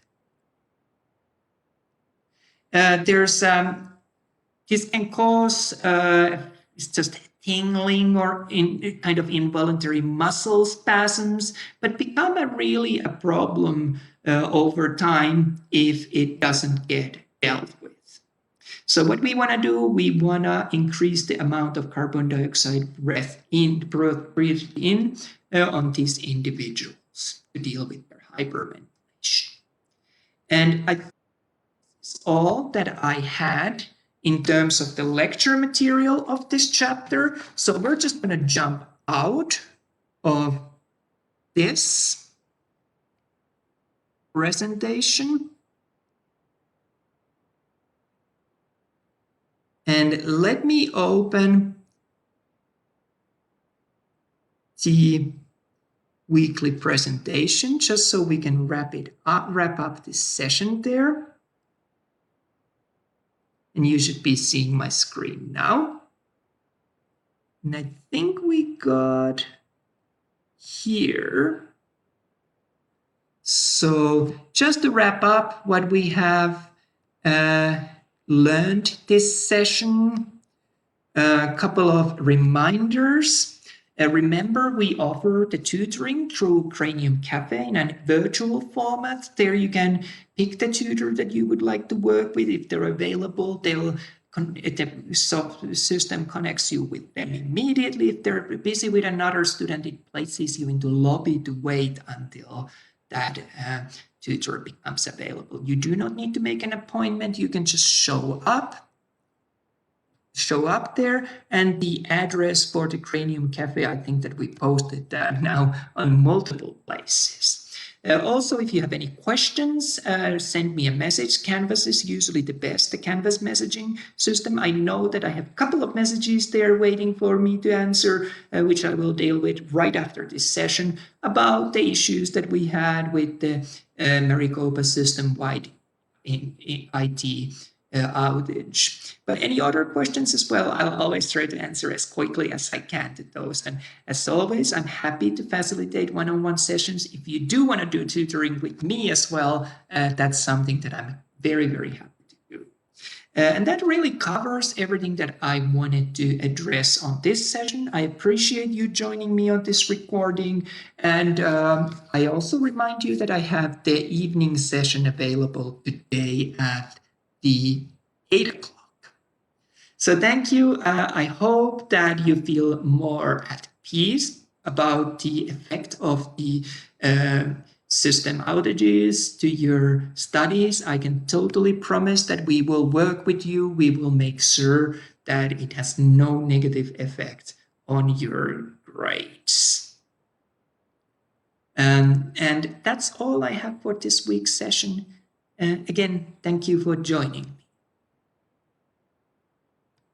This can cause it's just tingling or kind of involuntary muscle spasms, but become really a problem over time if it doesn't get dealt with. So what we want to do, we want to increase the amount of carbon dioxide breathed in on these individuals to deal with their hyperventilation. And I think that's all that I had in terms of the lecture material of this chapter. So we're just going to jump out of this presentation. And let me open the weekly presentation just so we can wrap up this session there. And you should be seeing my screen now. And I think we got here. So just to wrap up what we have learned this session, A couple of reminders. Remember, we offer the tutoring through Cranium Cafe in a virtual format. There you can pick the tutor that you would like to work with. If they're available, the system connects you with them immediately. If they're busy with another student, it places you into lobby to wait until that tutor becomes available. You do not need to make an appointment. You can just show up there, and the address for the Cranium Cafe, I think that we posted that now on multiple places. Also, if you have any questions, send me a message. Canvas is usually the best, the Canvas messaging system. I know that I have a couple of messages there waiting for me to answer, which I will deal with right after this session, about the issues that we had with the Maricopa system-wide in IT outage. But any other questions as well, I'll always try to answer as quickly as I can to those. And as always, I'm happy to facilitate one-on-one sessions. If you do want to do tutoring with me as well, that's something that I'm very, very happy to do. And that really covers everything that I wanted to address on this session. I appreciate you joining me on this recording. And I also remind you that I have the evening session available today at the 8 o'clock. So thank you. I hope that you feel more at peace about the effect of the system outages to your studies. I can totally promise that we will work with you. We will make sure that it has no negative effect on your grades. And that's all I have for this week's session. Again, thank you for joining me.